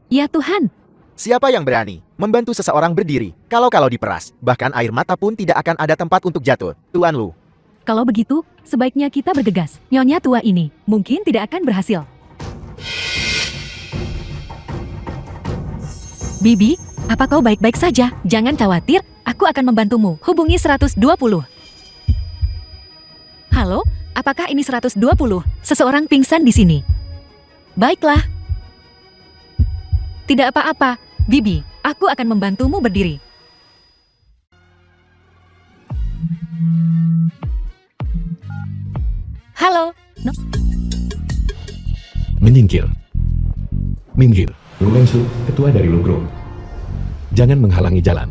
Ya Tuhan, Siapa yang berani membantu seseorang berdiri kalau diperas, bahkan air mata pun tidak akan ada tempat untuk jatuh, Tuan Lu. kalau begitu, sebaiknya kita bergegas. Nyonya tua ini mungkin tidak akan berhasil. Bibi, apa kau baik-baik saja? Jangan khawatir, aku akan membantumu. Hubungi 120. Halo, apakah ini 120? Seseorang pingsan di sini. Baiklah. Tidak apa-apa, Bibi, aku akan membantumu berdiri. Halo, no. Menyingkir. Minggir. Lu Mengsu, ketua dari Lu Group. Jangan menghalangi jalan.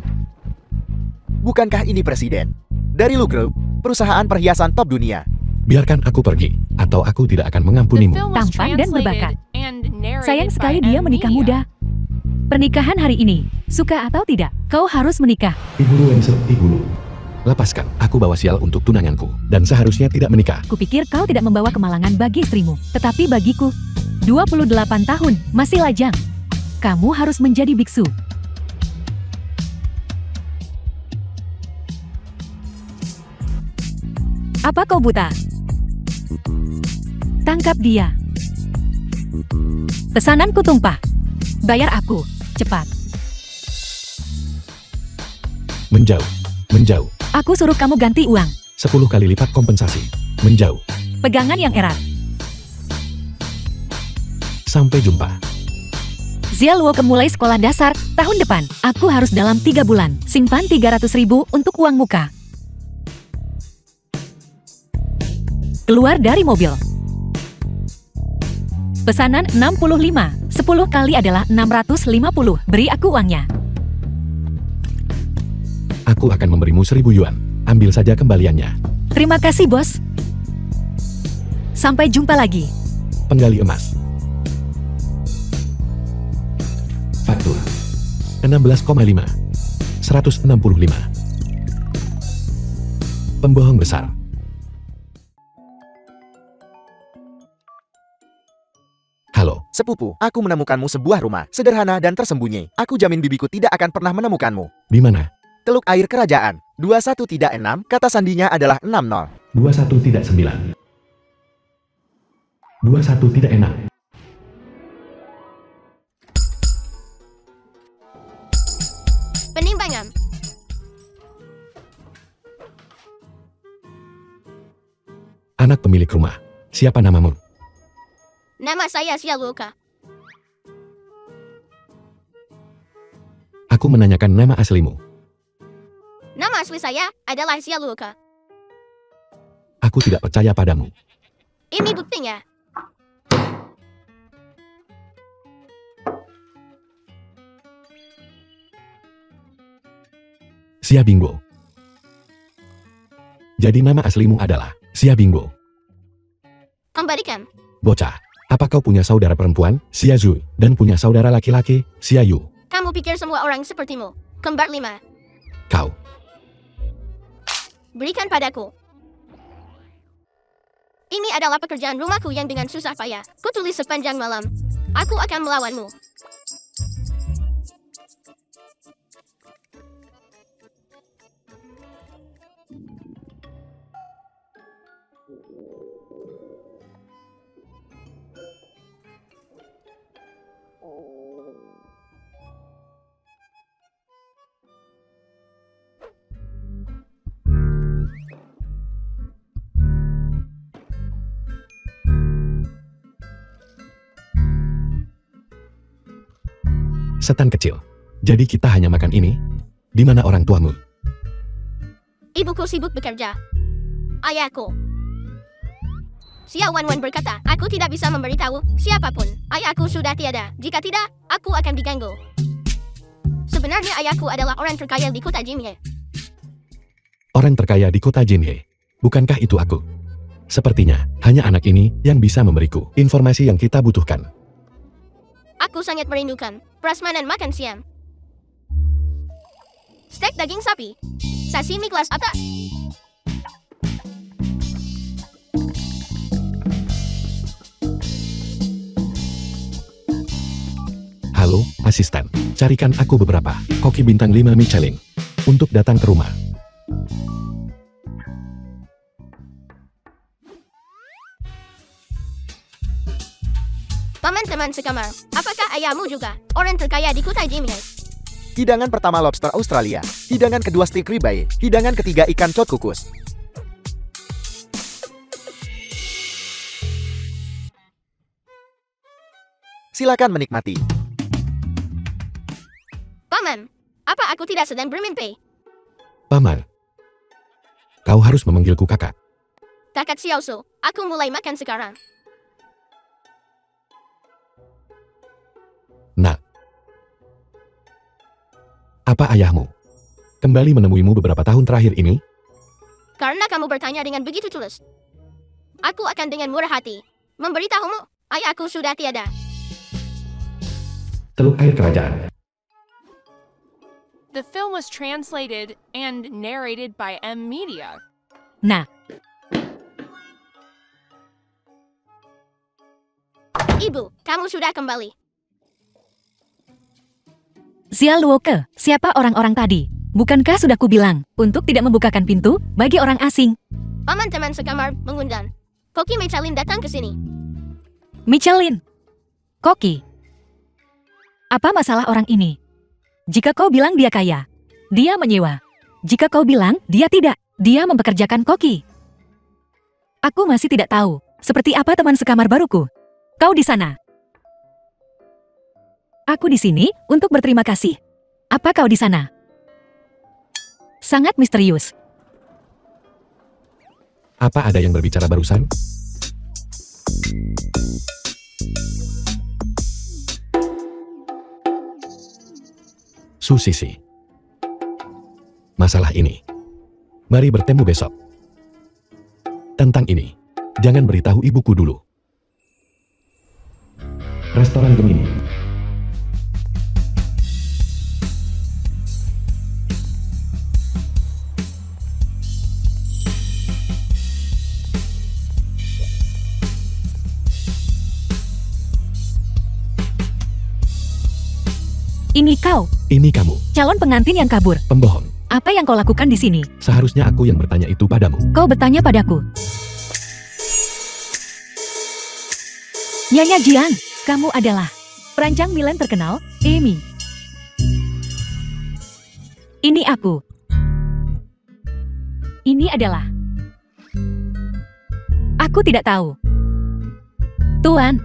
Bukankah ini presiden dari Lu Group, perusahaan perhiasan top dunia? Biarkan aku pergi, atau aku tidak akan mengampunimu. Tampan dan berbakat. Sayang sekali dia menikah muda. Pernikahan hari ini, suka atau tidak, kau harus menikah. Ibu Lu Mengsu, Ibu Lu. Lepaskan, aku bawa sial untuk tunanganku, dan seharusnya tidak menikah. Kupikir kau tidak membawa kemalangan bagi istrimu, tetapi bagiku, 28 tahun, masih lajang. Kamu harus menjadi biksu. Apa kau buta? Tangkap dia. Pesananku tumpah. Bayar aku, cepat. Menjauh. Menjauh. Aku suruh kamu ganti uang. 10 kali lipat kompensasi. Menjauh. Pegangan yang erat. Sampai jumpa. Zialuo mulai sekolah dasar tahun depan. Aku harus dalam 3 bulan. Simpan 300.000 untuk uang muka. Keluar dari mobil. Pesanan 65. 10 kali adalah 650. Beri aku uangnya. Aku akan memberimu 1.000 yuan. Ambil saja kembaliannya. Terima kasih, bos. Sampai jumpa lagi. Penggali emas. Faktur 16,5 165. Pembohong besar. Halo. Sepupu, aku menemukanmu sebuah rumah, sederhana dan tersembunyi. Aku jamin bibiku tidak akan pernah menemukanmu. Di mana? Teluk air kerajaan. 21 tidak 6, kata sandinya adalah 60. 21 tidak 9. 21 tidak enak. Penimbangan. Anak pemilik rumah. Siapa namamu? Nama saya Sialuka. Aku menanyakan nama aslimu. Nama asli saya adalah Sialuka. Aku tidak percaya padamu. Ini buktinya. Sia Bingbo. Jadi nama aslimu adalah Sia Bingbo. Kembalikan. Bocah, apa kau punya saudara perempuan, Sia Zui, dan punya saudara laki-laki, Sia Yu? Kamu pikir semua orang sepertimu? Kembar 5. Kau. Berikan padaku. Ini adalah pekerjaan rumahku yang dengan susah payah. Kutulis sepanjang malam. Aku akan melawanmu. Setan kecil. Jadi kita hanya makan ini? Di mana orang tuamu? Ibuku sibuk bekerja. Ayahku. Xiao Wanwan berkata, aku tidak bisa memberitahu siapapun. Ayahku sudah tiada. Jika tidak, aku akan diganggu. Sebenarnya ayahku adalah orang terkaya di kota Jinhe. Orang terkaya di kota Jinhe. Bukankah itu aku? Sepertinya, hanya anak ini yang bisa memberiku informasi yang kita butuhkan. Aku sangat merindukan prasmanan makan siang. Steak daging sapi. Sashimi kelas atas. Halo, asisten. Carikan aku beberapa koki bintang 5 Michelin untuk datang ke rumah. Paman teman sekamar, apakah ayahmu juga orang terkaya di kota Jimmy? Hidangan pertama lobster Australia. Hidangan kedua steak ribeye. Hidangan ketiga ikan cod kukus. Silakan menikmati. Paman, apa aku tidak sedang bermimpi? Paman, kau harus memanggilku kakak. Kakak Xiaosu, aku mulai makan sekarang. Nak, apa ayahmu kembali menemuimu beberapa tahun terakhir ini? Karena kamu bertanya dengan begitu tulus, aku akan dengan murah hati memberitahumu, ayahku sudah tiada. Teluk Air Kerajaan. The film was translated and narrated by M Media. Nah, Ibu, kamu sudah kembali. Xia Luoke, siapa orang-orang tadi? Bukankah sudah kubilang untuk tidak membukakan pintu bagi orang asing? Paman teman sekamar mengundang Koki Michelin datang ke sini. Michelin. Koki. Apa masalah orang ini? Jika kau bilang dia kaya, dia menyewa. Jika kau bilang dia tidak, dia mempekerjakan Koki. Aku masih tidak tahu seperti apa teman sekamar baruku. Kau di sana. Aku di sini untuk berterima kasih. Apa kau di sana? Sangat misterius. Apa ada yang berbicara barusan? Susisi. Masalah ini. Mari bertemu besok. Tentang ini, jangan beritahu ibuku dulu. Restoran Gemini. Ini kau, Ini kamu, calon pengantin yang kabur. pembohong. Apa yang kau lakukan di sini? Seharusnya aku yang bertanya itu padamu. Kau bertanya padaku. Nyonya Jiang, kamu adalah perancang Milan terkenal, Amy. Ini aku. Ini adalah. Aku tidak tahu. Tuan,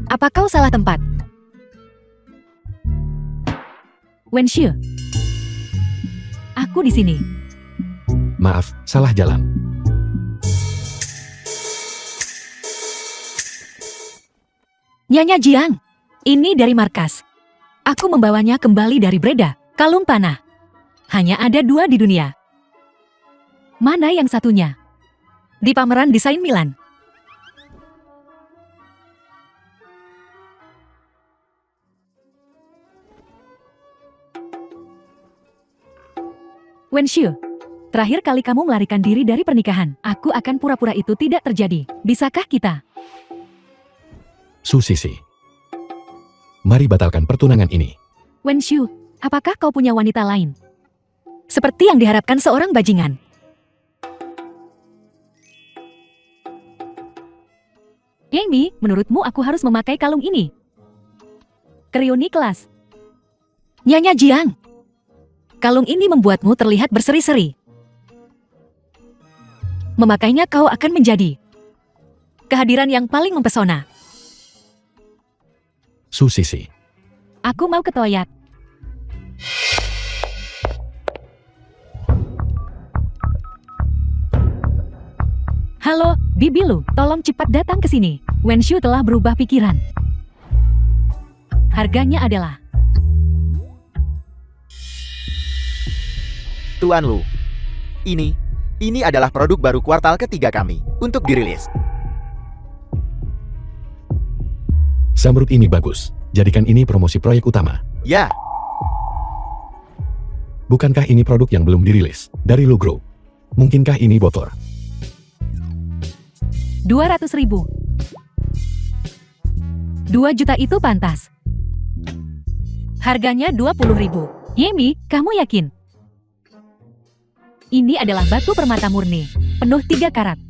apa kau salah tempat? Wenxue. Aku di sini. Maaf, salah jalan. Nyonya Jiang, ini dari markas. Aku membawanya kembali dari Breda, kalung panah. Hanya ada 2 di dunia. Mana yang satunya? Di pameran desain Milan. Wenxue, terakhir kali kamu melarikan diri dari pernikahan. Aku akan pura-pura itu tidak terjadi. Bisakah kita? Susisi. Mari batalkan pertunangan ini. Wenxue, apakah kau punya wanita lain? Seperti yang diharapkan seorang bajingan. Amy, menurutmu aku harus memakai kalung ini? Krioni kelas. Nyonya Jiang. Kalung ini membuatmu terlihat berseri-seri. Memakainya kau akan menjadi kehadiran yang paling mempesona. Susisi. Aku mau ke toilet. Halo, Bibi Lu, tolong cepat datang ke sini. Wenxue telah berubah pikiran. Harganya adalah Tuan Lu. Ini adalah produk baru kuartal ketiga kami untuk dirilis. Zamrud ini bagus. Jadikan ini promosi proyek utama. Ya, Bukankah ini produk yang belum dirilis dari Lugro? Mungkinkah ini bocor? 200.000. 2 juta itu pantas. Harganya 20.000. Yemi, kamu yakin? Ini adalah batu permata murni, penuh 3 karat.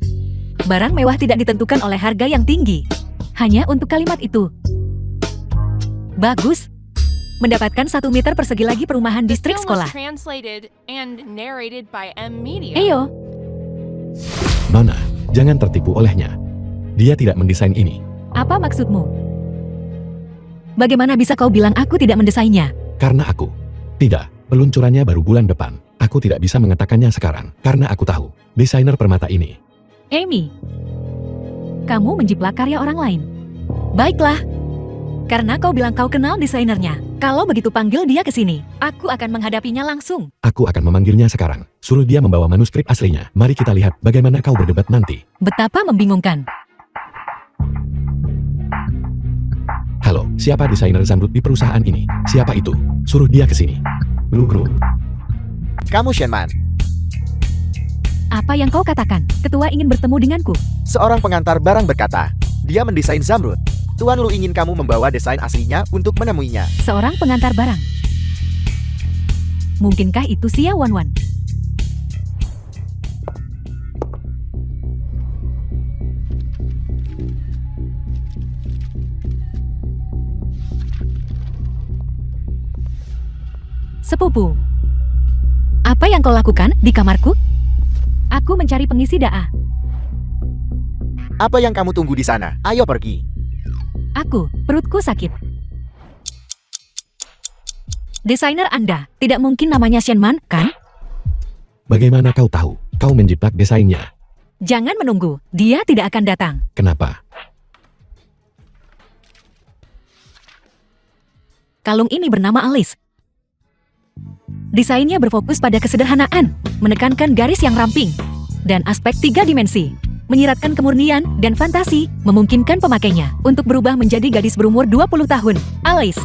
Barang mewah tidak ditentukan oleh harga yang tinggi. Hanya untuk kalimat itu. Bagus. Mendapatkan 1 meter persegi lagi perumahan distrik Film was sekolah. translated and narrated by M Media. Eyo, Nona, jangan tertipu olehnya. Dia tidak mendesain ini. apa maksudmu? Bagaimana bisa kau bilang aku tidak mendesainnya? Karena aku. Tidak, peluncurannya baru bulan depan. Aku tidak bisa mengatakannya sekarang, karena aku tahu desainer permata ini. Amy, kamu menjiplak karya orang lain. Baiklah. Karena kau bilang kau kenal desainernya. Kalau begitu panggil dia ke sini. Aku akan menghadapinya langsung. Aku akan memanggilnya sekarang. Suruh dia membawa manuskrip aslinya. Mari kita lihat bagaimana kau berdebat nanti. Betapa membingungkan. Halo, siapa desainer Zamrud di perusahaan ini? Siapa itu? Suruh dia ke sini. Blue. Kamu Shenman. Apa yang kau katakan? Ketua ingin bertemu denganku. Seorang pengantar barang berkata, dia mendesain Zamrud. Tuan Lu ingin kamu membawa desain aslinya untuk menemuinya. Seorang pengantar barang. Mungkinkah itu Xia Wanwan? Sepupu. Apa yang kau lakukan di kamarku? Aku mencari pengisi da'a. Apa yang kamu tunggu di sana? Ayo pergi. Aku, perutku sakit. Desainer Anda, tidak mungkin namanya Shenman, kan? Bagaimana kau tahu? Kau menjiplak desainnya. Jangan menunggu, dia tidak akan datang. Kenapa? Kalung ini bernama Alice. Desainnya berfokus pada kesederhanaan, menekankan garis yang ramping, dan aspek 3 dimensi. Menyiratkan kemurnian dan fantasi, memungkinkan pemakainya untuk berubah menjadi gadis berumur 20 tahun. Alice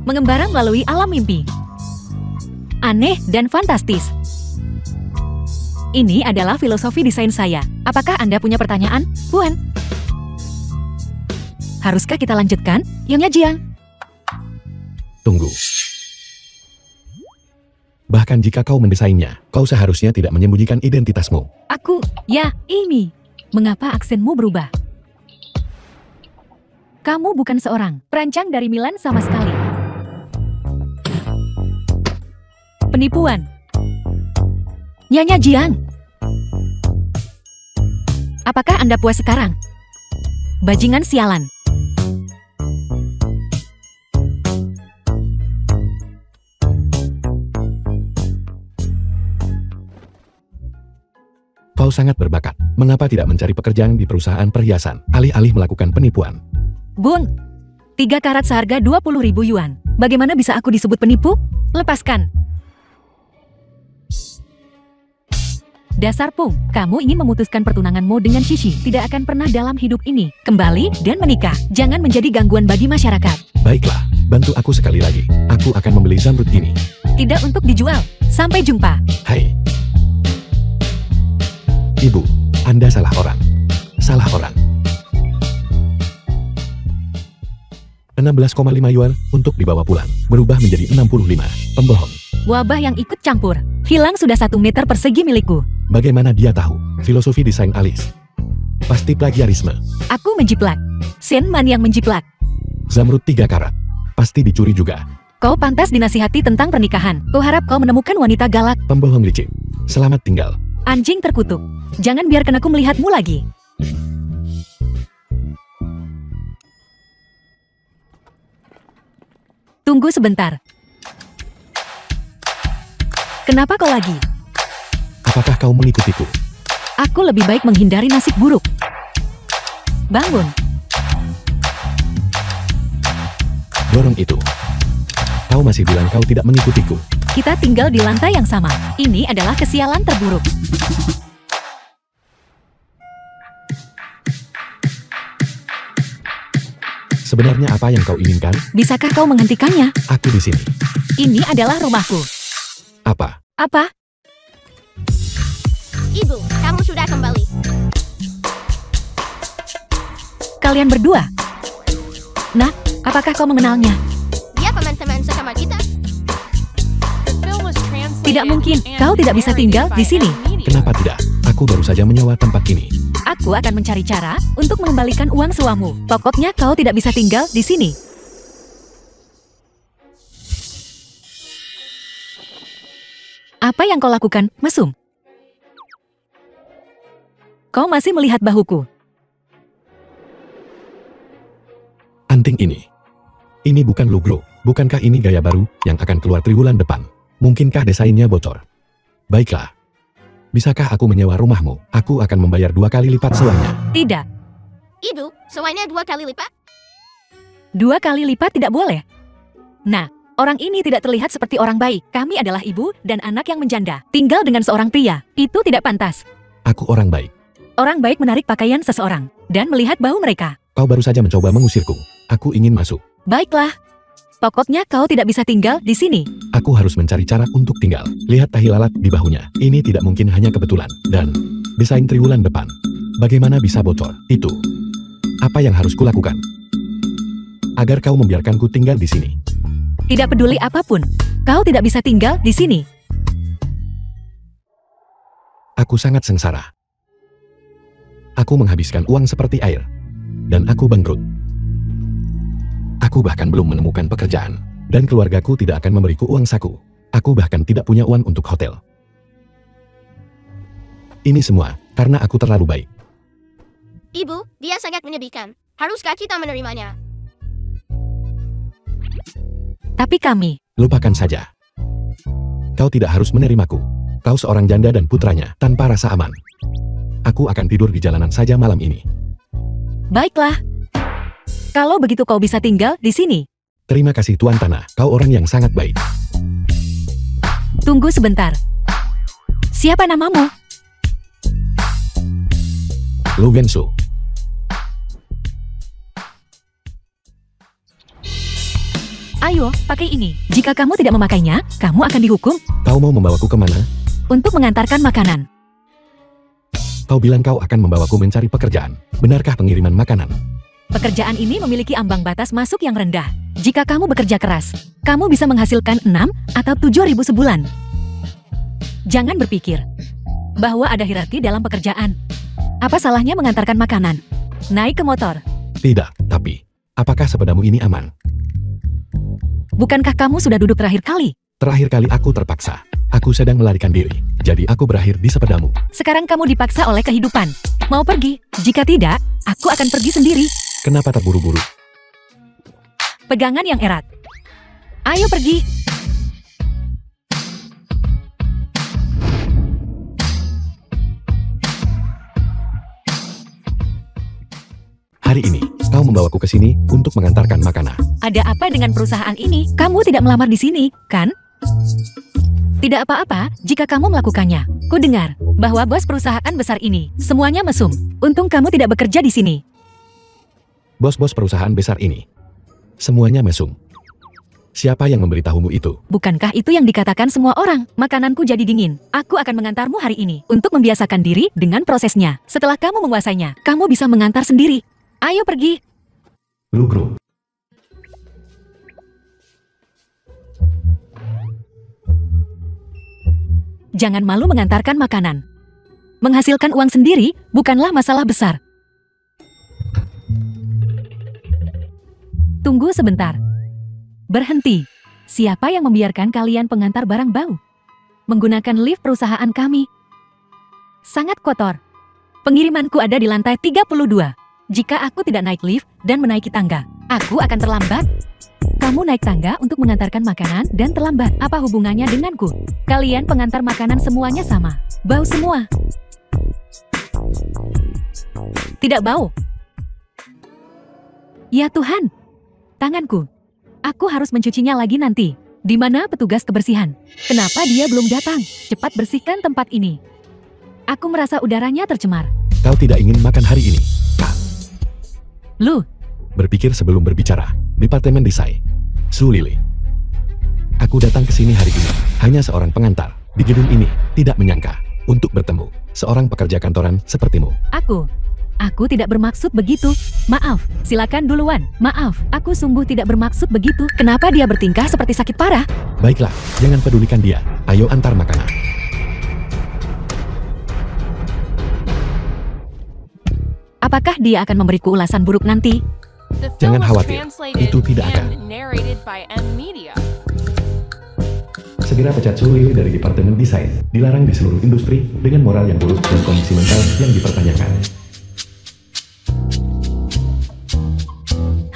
mengembara melalui alam mimpi. Aneh dan fantastis. Ini adalah filosofi desain saya. Apakah Anda punya pertanyaan, Puan? Haruskah kita lanjutkan, Yonya Jiang? Tunggu. Bahkan jika kau mendesainnya, kau seharusnya tidak menyembunyikan identitasmu. Aku, ya, Amy. Mengapa aksenmu berubah? Kamu bukan seorang perancang dari Milan sama sekali. Penipuan. Nyonya Jiang. Apakah Anda puas sekarang? Bajingan sialan. Kau sangat berbakat. Mengapa tidak mencari pekerjaan di perusahaan perhiasan, alih-alih melakukan penipuan? Bung, 3 karat seharga 20.000 yuan. Bagaimana bisa aku disebut penipu? Lepaskan. Dasar Pung, kamu ingin memutuskan pertunanganmu dengan Shishi. Tidak akan pernah dalam hidup ini. Kembali dan menikah. Jangan menjadi gangguan bagi masyarakat. Baiklah, bantu aku sekali lagi. Aku akan membeli Zamrud ini. Tidak untuk dijual. Sampai jumpa. Hai. Ibu, Anda salah orang. Salah orang. 16,5 yuan untuk dibawa pulang. Berubah menjadi 65. Pembohong. Wabah yang ikut campur. Hilang sudah 1 meter persegi milikku. Bagaimana dia tahu filosofi desain Alice? Pasti plagiarisme. Aku menjiplak. Shenman yang menjiplak. Zamrud 3 karat. Pasti dicuri juga. Kau pantas dinasihati tentang pernikahan. Kuharap kau menemukan wanita galak. Pembohong licik. Selamat tinggal. Anjing terkutuk. Jangan biarkan aku melihatmu lagi. Tunggu sebentar. Kenapa kau lagi? Apakah kau mengikutiku? Aku lebih baik menghindari nasib buruk. Bangun. Dorong itu. Kau masih bilang kau tidak mengikutiku. Kita tinggal di lantai yang sama. Ini adalah kesialan terburuk. Sebenarnya apa yang kau inginkan? Bisakah kau menghentikannya? Aku di sini. Ini adalah rumahku. Apa? Apa? Ibu, kamu sudah kembali. Kalian berdua? Nah, apakah kau mengenalnya? Dia teman-teman sekamar kita. The film was translated Tidak mungkin, and kau tidak bisa narrated tinggal by di sini. Ellen Media. Kenapa tidak? Aku baru saja menyewa tempat ini. Aku akan mencari cara untuk mengembalikan uang sewamu. Pokoknya kau tidak bisa tinggal di sini. Apa yang kau lakukan, mesum? Kau masih melihat bahuku. Anting ini. Ini bukan Lugro. Bukankah ini gaya baru yang akan keluar triwulan depan? Mungkinkah desainnya bocor? Baiklah. Bisakah aku menyewa rumahmu? Aku akan membayar 2 kali lipat sewanya. Tidak, Ibu, sewanya 2 kali lipat. 2 kali lipat tidak boleh. Nah, orang ini tidak terlihat seperti orang baik. Kami adalah ibu dan anak yang menjanda. Tinggal dengan seorang pria. Itu tidak pantas. Aku orang baik. Orang baik menarik pakaian seseorang dan melihat bahu mereka. Kau baru saja mencoba mengusirku. Aku ingin masuk. Baiklah. Pokoknya kau tidak bisa tinggal di sini. Aku harus mencari cara untuk tinggal. Lihat tahi lalat di bahunya. Ini tidak mungkin hanya kebetulan. Dan desain triwulan depan. Bagaimana bisa bocor? Itu. Apa yang harus kulakukan? Agar kau membiarkanku tinggal di sini. Tidak peduli apapun. Kau tidak bisa tinggal di sini. Aku sangat sengsara. Aku menghabiskan uang seperti air. Dan aku bangkrut. Aku bahkan belum menemukan pekerjaan. Dan keluargaku tidak akan memberiku uang saku. Aku bahkan tidak punya uang untuk hotel. Ini semua karena aku terlalu baik. Ibu, dia sangat menyedihkan. Haruskah kita menerimanya? Tapi kami, Lupakan saja. Kau tidak harus menerimaku. Kau seorang janda dan putranya tanpa rasa aman. Aku akan tidur di jalanan saja malam ini. baiklah. Kalau begitu kau bisa tinggal di sini. Terima kasih Tuan Tanah. Kau orang yang sangat baik. Tunggu sebentar. Siapa namamu? Lu Genso. Ayo, pakai ini. Jika kamu tidak memakainya, kamu akan dihukum Kau mau membawaku kemana? untuk mengantarkan makanan. Kau bilang kau akan membawaku mencari pekerjaan. Benarkah pengiriman makanan? Pekerjaan ini memiliki ambang batas masuk yang rendah. Jika kamu bekerja keras, kamu bisa menghasilkan 6 atau 7.000 sebulan. Jangan berpikir bahwa ada hierarki dalam pekerjaan. Apa salahnya mengantarkan makanan? Naik ke motor. Tidak, tapi apakah sepedamu ini aman? Bukankah kamu sudah duduk terakhir kali? Terakhir kali aku terpaksa. Aku sedang melarikan diri. Jadi aku berakhir di sepedamu. Sekarang kamu dipaksa oleh kehidupan. Mau pergi? Jika tidak, aku akan pergi sendiri. Kenapa terburu-buru? Pegangan yang erat. Ayo pergi. Hari ini, kau membawaku ke sini untuk mengantarkan makanan. Ada apa dengan perusahaan ini? Kamu tidak melamar di sini, kan? Tidak apa-apa jika kamu melakukannya. Ku dengar bahwa bos perusahaan besar ini semuanya mesum. Untung kamu tidak bekerja di sini. Bos-bos perusahaan besar ini. Semuanya mesum. Siapa yang memberitahumu itu? Bukankah itu yang dikatakan semua orang? Makananku jadi dingin. Aku akan mengantarmu hari ini untuk membiasakan diri dengan prosesnya. Setelah kamu menguasainya, kamu bisa mengantar sendiri. Ayo pergi. Lugro. Jangan malu mengantarkan makanan. Menghasilkan uang sendiri bukanlah masalah besar. Tunggu sebentar. Berhenti. Siapa yang membiarkan kalian pengantar barang bau? Menggunakan lift perusahaan kami. Sangat kotor. Pengirimanku ada di lantai 32. Jika aku tidak naik lift dan menaiki tangga, aku akan terlambat. Kamu naik tangga untuk mengantarkan makanan dan terlambat. Apa hubungannya denganku? Kalian pengantar makanan semuanya sama. Bau semua. Tidak bau. Ya Tuhan. Tanganku. Aku harus mencucinya lagi nanti. Di mana petugas kebersihan? Kenapa dia belum datang? Cepat bersihkan tempat ini. Aku merasa udaranya tercemar. Kau tidak ingin makan hari ini? Lu, Berpikir sebelum berbicara. Departemen Desain. Su Lili. Aku datang ke sini hari ini. Hanya seorang pengantar. Di gedung ini. Tidak menyangka. Untuk bertemu. Seorang pekerja kantoran sepertimu. aku. Aku tidak bermaksud begitu. Maaf, silakan duluan. Maaf, aku sungguh tidak bermaksud begitu. Kenapa dia bertingkah seperti sakit parah? Baiklah, jangan pedulikan dia. Ayo antar makanan. Apakah dia akan memberiku ulasan buruk nanti? The Jangan film was khawatir, translated itu tidak akan. and narrated by M Media. Segera pecat seluruh dari Departemen Desain. Dilarang di seluruh industri dengan moral yang buruk dan kondisi mental yang dipertanyakan.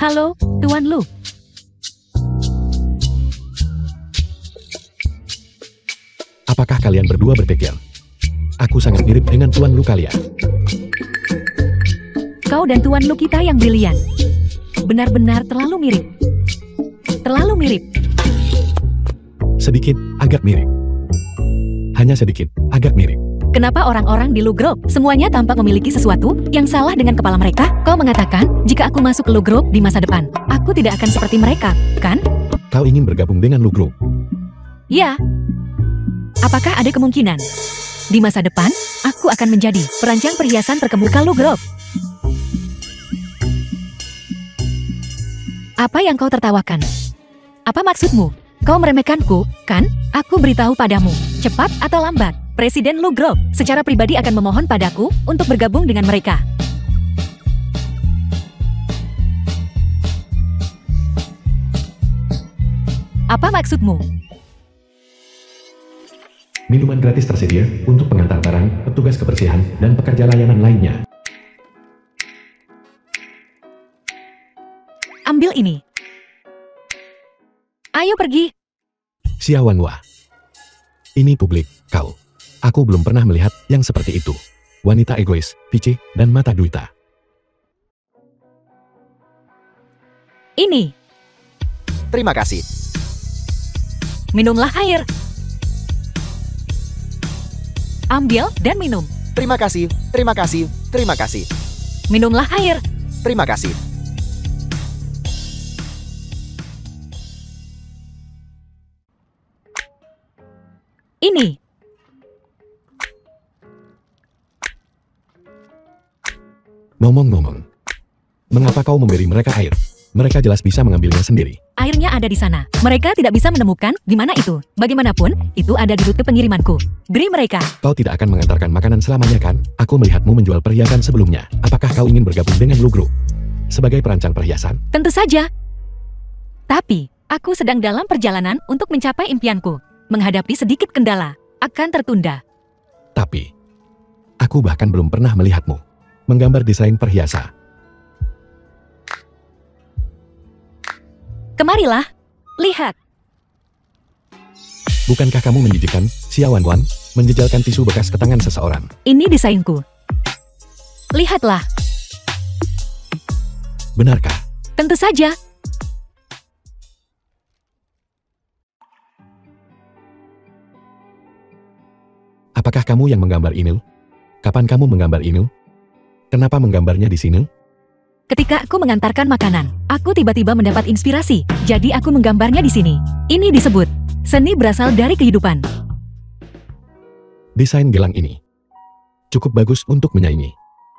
Halo, Tuan Lu. Apakah kalian berdua berpikir? Aku sangat mirip dengan Tuan Lu kalian. Kau dan Tuan Lu kita yang brilian. Benar-benar terlalu mirip. Terlalu mirip. Sedikit, agak mirip. Hanya sedikit, agak mirip. Kenapa orang-orang di Lu Group semuanya tampak memiliki sesuatu yang salah dengan kepala mereka? Kau mengatakan, jika aku masuk ke Lu Group di masa depan, aku tidak akan seperti mereka, kan? Kau ingin bergabung dengan Lu Group? Ya. Apakah ada kemungkinan? Di masa depan, aku akan menjadi perancang perhiasan terkemuka Lu Group. Apa yang kau tertawakan? Apa maksudmu? Kau meremehkanku, kan? Aku beritahu padamu, cepat atau lambat, Presiden Lu Group secara pribadi akan memohon padaku untuk bergabung dengan mereka. Apa maksudmu? Minuman gratis tersedia untuk pengantar barang, petugas kebersihan, dan pekerja layanan lainnya. Ambil ini. Ayo pergi. Xiaowanhua. Ini publik, kau. Aku belum pernah melihat yang seperti itu. Wanita egois, picik, dan mata duita. Ini. Terima kasih. Minumlah air. Ambil dan minum. Terima kasih. Terima kasih. Terima kasih. Minumlah air. Terima kasih. Ini. Ngomong-ngomong. Mengapa kau memberi mereka air? Mereka jelas bisa mengambilnya sendiri. Airnya ada di sana. Mereka tidak bisa menemukan di mana itu. Bagaimanapun, itu ada di rute pengirimanku. Beri mereka. Kau tidak akan mengantarkan makanan selamanya kan? Aku melihatmu menjual perhiasan sebelumnya. Apakah kau ingin bergabung dengan Lu Group? Sebagai perancang perhiasan? Tentu saja. Tapi, aku sedang dalam perjalanan untuk mencapai impianku. Menghadapi sedikit kendala. Akan tertunda. Tapi, aku bahkan belum pernah melihatmu menggambar desain perhiasan. Kemarilah. Lihat. Bukankah kamu menjijikkan, Xiaowanhua, menjejalkan tisu bekas ke tangan seseorang? Ini desainku. Lihatlah. Benarkah? Tentu saja. Apakah kamu yang menggambar ini? Kapan kamu menggambar ini? Kenapa menggambarnya di sini? Ketika aku mengantarkan makanan, aku tiba-tiba mendapat inspirasi. Jadi aku menggambarnya di sini. Ini disebut seni berasal dari kehidupan. Desain gelang ini cukup bagus untuk menyaingi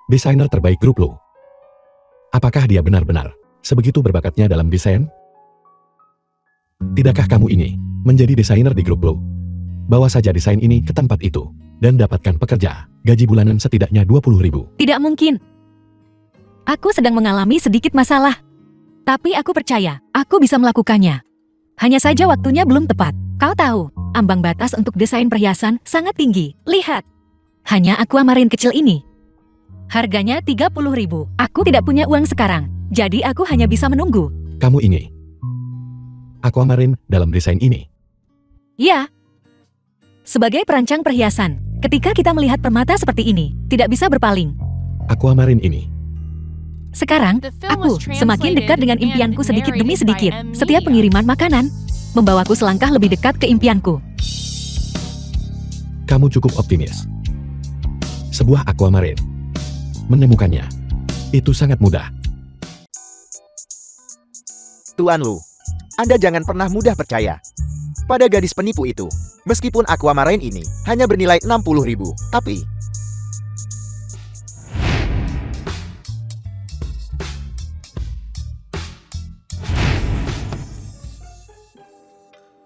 desainer terbaik grup Lu. Apakah dia benar-benar sebegitu berbakatnya dalam desain? Tidakkah kamu ini menjadi desainer di grup Lu? Bawa saja desain ini ke tempat itu dan dapatkan pekerja. Gaji bulanan setidaknya 20.000. Tidak mungkin. Aku sedang mengalami sedikit masalah. Tapi aku percaya, aku bisa melakukannya. Hanya saja waktunya belum tepat. Kau tahu, ambang batas untuk desain perhiasan sangat tinggi. Lihat. Hanya aquamarine kecil ini. Harganya 30.000. Aku tidak punya uang sekarang. Jadi aku hanya bisa menunggu. Kamu ini aquamarine dalam desain ini. Ya. Sebagai perancang perhiasan, ketika kita melihat permata seperti ini, tidak bisa berpaling. Aquamarine ini. Sekarang, The film aku was semakin dekat dengan translated impianku and sedikit demi narrated by sedikit. M. Setiap Media. pengiriman makanan membawaku selangkah lebih dekat ke impianku. Kamu cukup optimis. Sebuah aquamarine. Menemukannya. Itu sangat mudah. Tuan Lu, Anda jangan pernah mudah percaya pada gadis penipu itu. Meskipun aquamarine ini hanya bernilai 60.000, tapi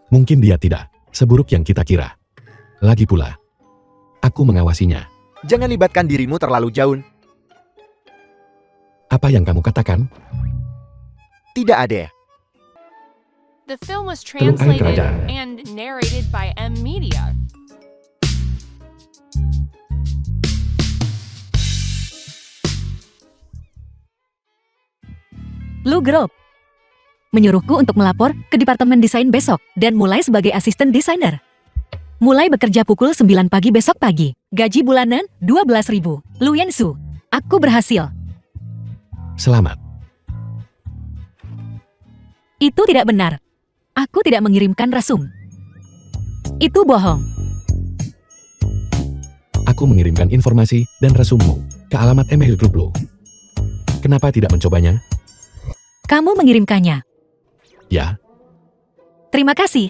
Mungkin dia tidak seburuk yang kita kira. Lagi pula, aku mengawasinya. Jangan libatkan dirimu terlalu jauh. Apa yang kamu katakan? Tidak ada. The film was Teluk Air translated Kerajaan. and narrated by M Media. Lou Grob menyuruhku untuk melapor ke Departemen Desain besok dan mulai sebagai asisten desainer. Mulai bekerja pukul 9 pagi besok pagi. Gaji bulanan 12.000. Lu Yensu, aku berhasil. Selamat. Itu tidak benar. Aku tidak mengirimkan resum. Itu bohong. Aku mengirimkan informasi dan resummu ke alamat email grup lo. Kenapa tidak mencobanya? Kamu mengirimkannya. Ya, Terima kasih.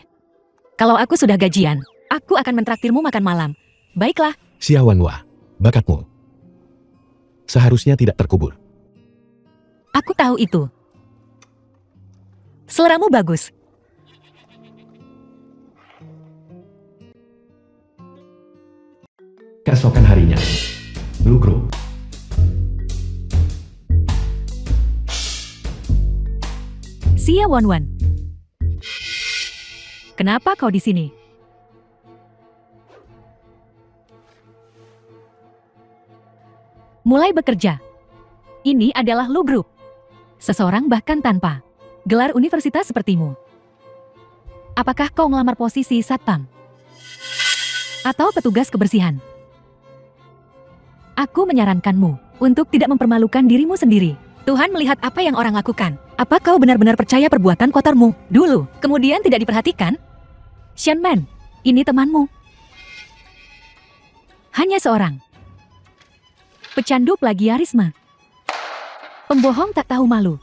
Kalau aku sudah gajian, aku akan mentraktirmu makan malam. Baiklah, Xia Wanhua, bakatmu seharusnya tidak terkubur. aku tahu itu. Seleramu bagus. Keesokan harinya, Blue Group. Xia Wanwan. Kenapa kau di sini? Mulai bekerja. Ini adalah Lu Group. Seseorang bahkan tanpa gelar universitas sepertimu. Apakah kau melamar posisi satpam? Atau petugas kebersihan? Aku menyarankanmu untuk tidak mempermalukan dirimu sendiri. Tuhan melihat apa yang orang lakukan. Apa kau benar-benar percaya perbuatan kotormu dulu, kemudian tidak diperhatikan? Shenman, ini temanmu. Hanya seorang. Pecandu plagiarisme. Pembohong tak tahu malu.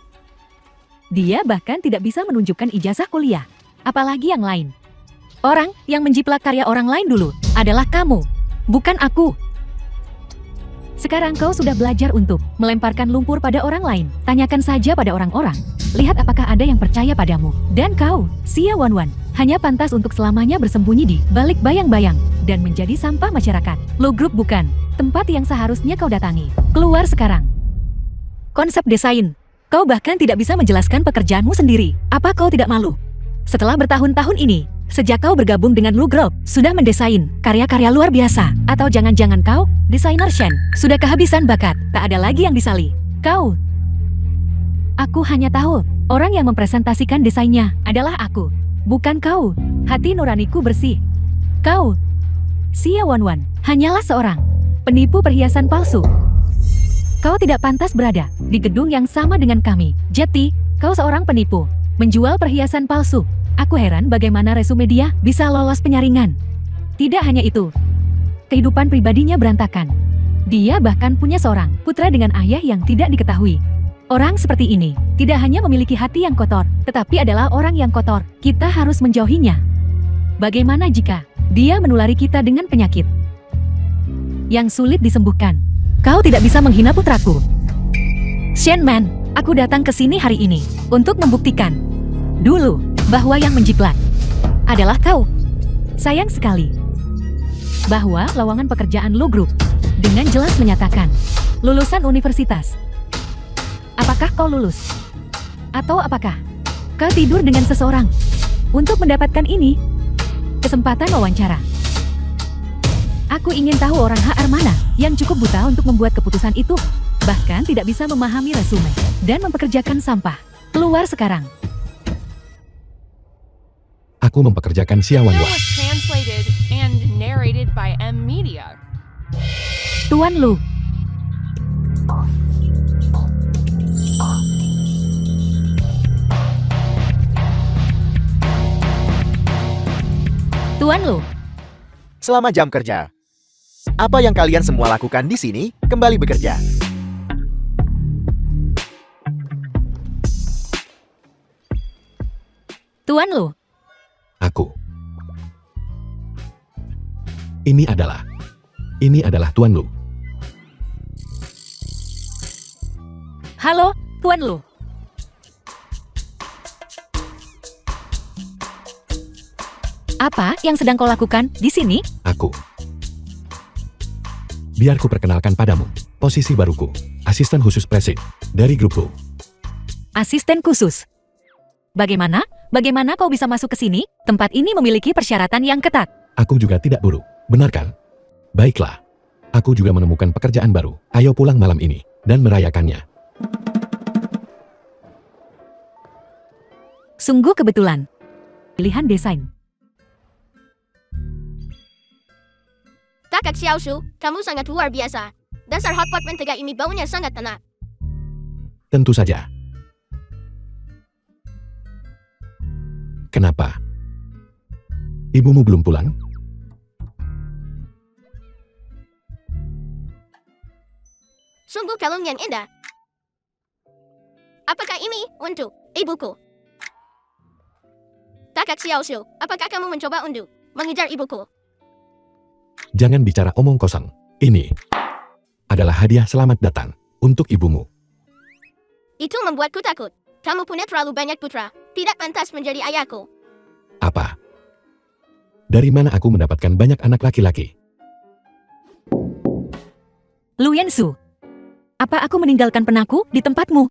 Dia bahkan tidak bisa menunjukkan ijazah kuliah. Apalagi yang lain. Orang yang menjiplak karya orang lain dulu adalah kamu, bukan aku. Sekarang kau sudah belajar untuk melemparkan lumpur pada orang lain. Tanyakan saja pada orang-orang. Lihat apakah ada yang percaya padamu. Dan kau, Xia Wanwan, hanya pantas untuk selamanya bersembunyi di balik bayang-bayang dan menjadi sampah masyarakat. Lu Group bukan tempat yang seharusnya kau datangi. Keluar sekarang. Konsep desain. Kau bahkan tidak bisa menjelaskan pekerjaanmu sendiri. Apa kau tidak malu? Setelah bertahun-tahun ini, sejak kau bergabung dengan Lu Group, sudah mendesain karya-karya luar biasa. Atau jangan-jangan kau, desainer Shen, sudah kehabisan bakat, tak ada lagi yang disali. Kau. Aku hanya tahu, orang yang mempresentasikan desainnya adalah aku. Bukan kau. Hati nuraniku bersih. Kau, Xia Wanwan, hanyalah seorang penipu perhiasan palsu. Kau tidak pantas berada di gedung yang sama dengan kami. Jadi, kau seorang penipu, menjual perhiasan palsu. Aku heran bagaimana resume dia bisa lolos penyaringan. Tidak hanya itu, kehidupan pribadinya berantakan. Dia bahkan punya seorang putra dengan ayah yang tidak diketahui. Orang seperti ini tidak hanya memiliki hati yang kotor, tetapi adalah orang yang kotor. Kita harus menjauhinya. Bagaimana jika dia menulari kita dengan penyakit yang sulit disembuhkan? Kau tidak bisa menghina putraku. Shenman, aku datang ke sini hari ini untuk membuktikan dulu bahwa yang menjiplak adalah kau. Sayang sekali bahwa lowongan pekerjaan Lu Group dengan jelas menyatakan lulusan universitas. Apakah kau lulus? Atau apakah kau tidur dengan seseorang untuk mendapatkan ini? Kesempatan wawancara. Aku ingin tahu orang HR mana yang cukup buta untuk membuat keputusan itu, bahkan tidak bisa memahami resume dan mempekerjakan sampah. Keluar sekarang. Aku mempekerjakan Xia The film Wanhua. was translated and narrated by M Media. Tuan Lu. Tuan Lu. Selamat jam kerja. Apa yang kalian semua lakukan di sini? Kembali bekerja. Tuan Lu. Aku. Ini adalah Tuan Lu. Halo, Tuan Lu. Apa yang sedang kau lakukan di sini? Aku. Biar ku perkenalkan padamu, posisi baruku, asisten khusus Presiden dari grupku. Asisten khusus. Bagaimana? Bagaimana kau bisa masuk ke sini? Tempat ini memiliki persyaratan yang ketat. Aku juga tidak buruk, benar kan? Baiklah. Aku juga menemukan pekerjaan baru. Ayo pulang malam ini dan merayakannya. Sungguh kebetulan. Pilihan desain. Kakak Xiaoshu, kamu sangat luar biasa. Dasar hotpot mentega ini baunya sangat enak. Tentu saja. Kenapa? Ibumu belum pulang? Sungguh kalung yang indah. Apakah ini untuk ibuku? Kakak Xiaoshu, apakah kamu mencoba untuk mengejar ibuku? Jangan bicara omong kosong. Ini adalah hadiah selamat datang untuk ibumu. Itu membuatku takut. Kamu punya terlalu banyak putra. Tidak pantas menjadi ayahku. Apa? Dari mana aku mendapatkan banyak anak laki-laki? Lu Yansu. Apa aku meninggalkan penaku di tempatmu?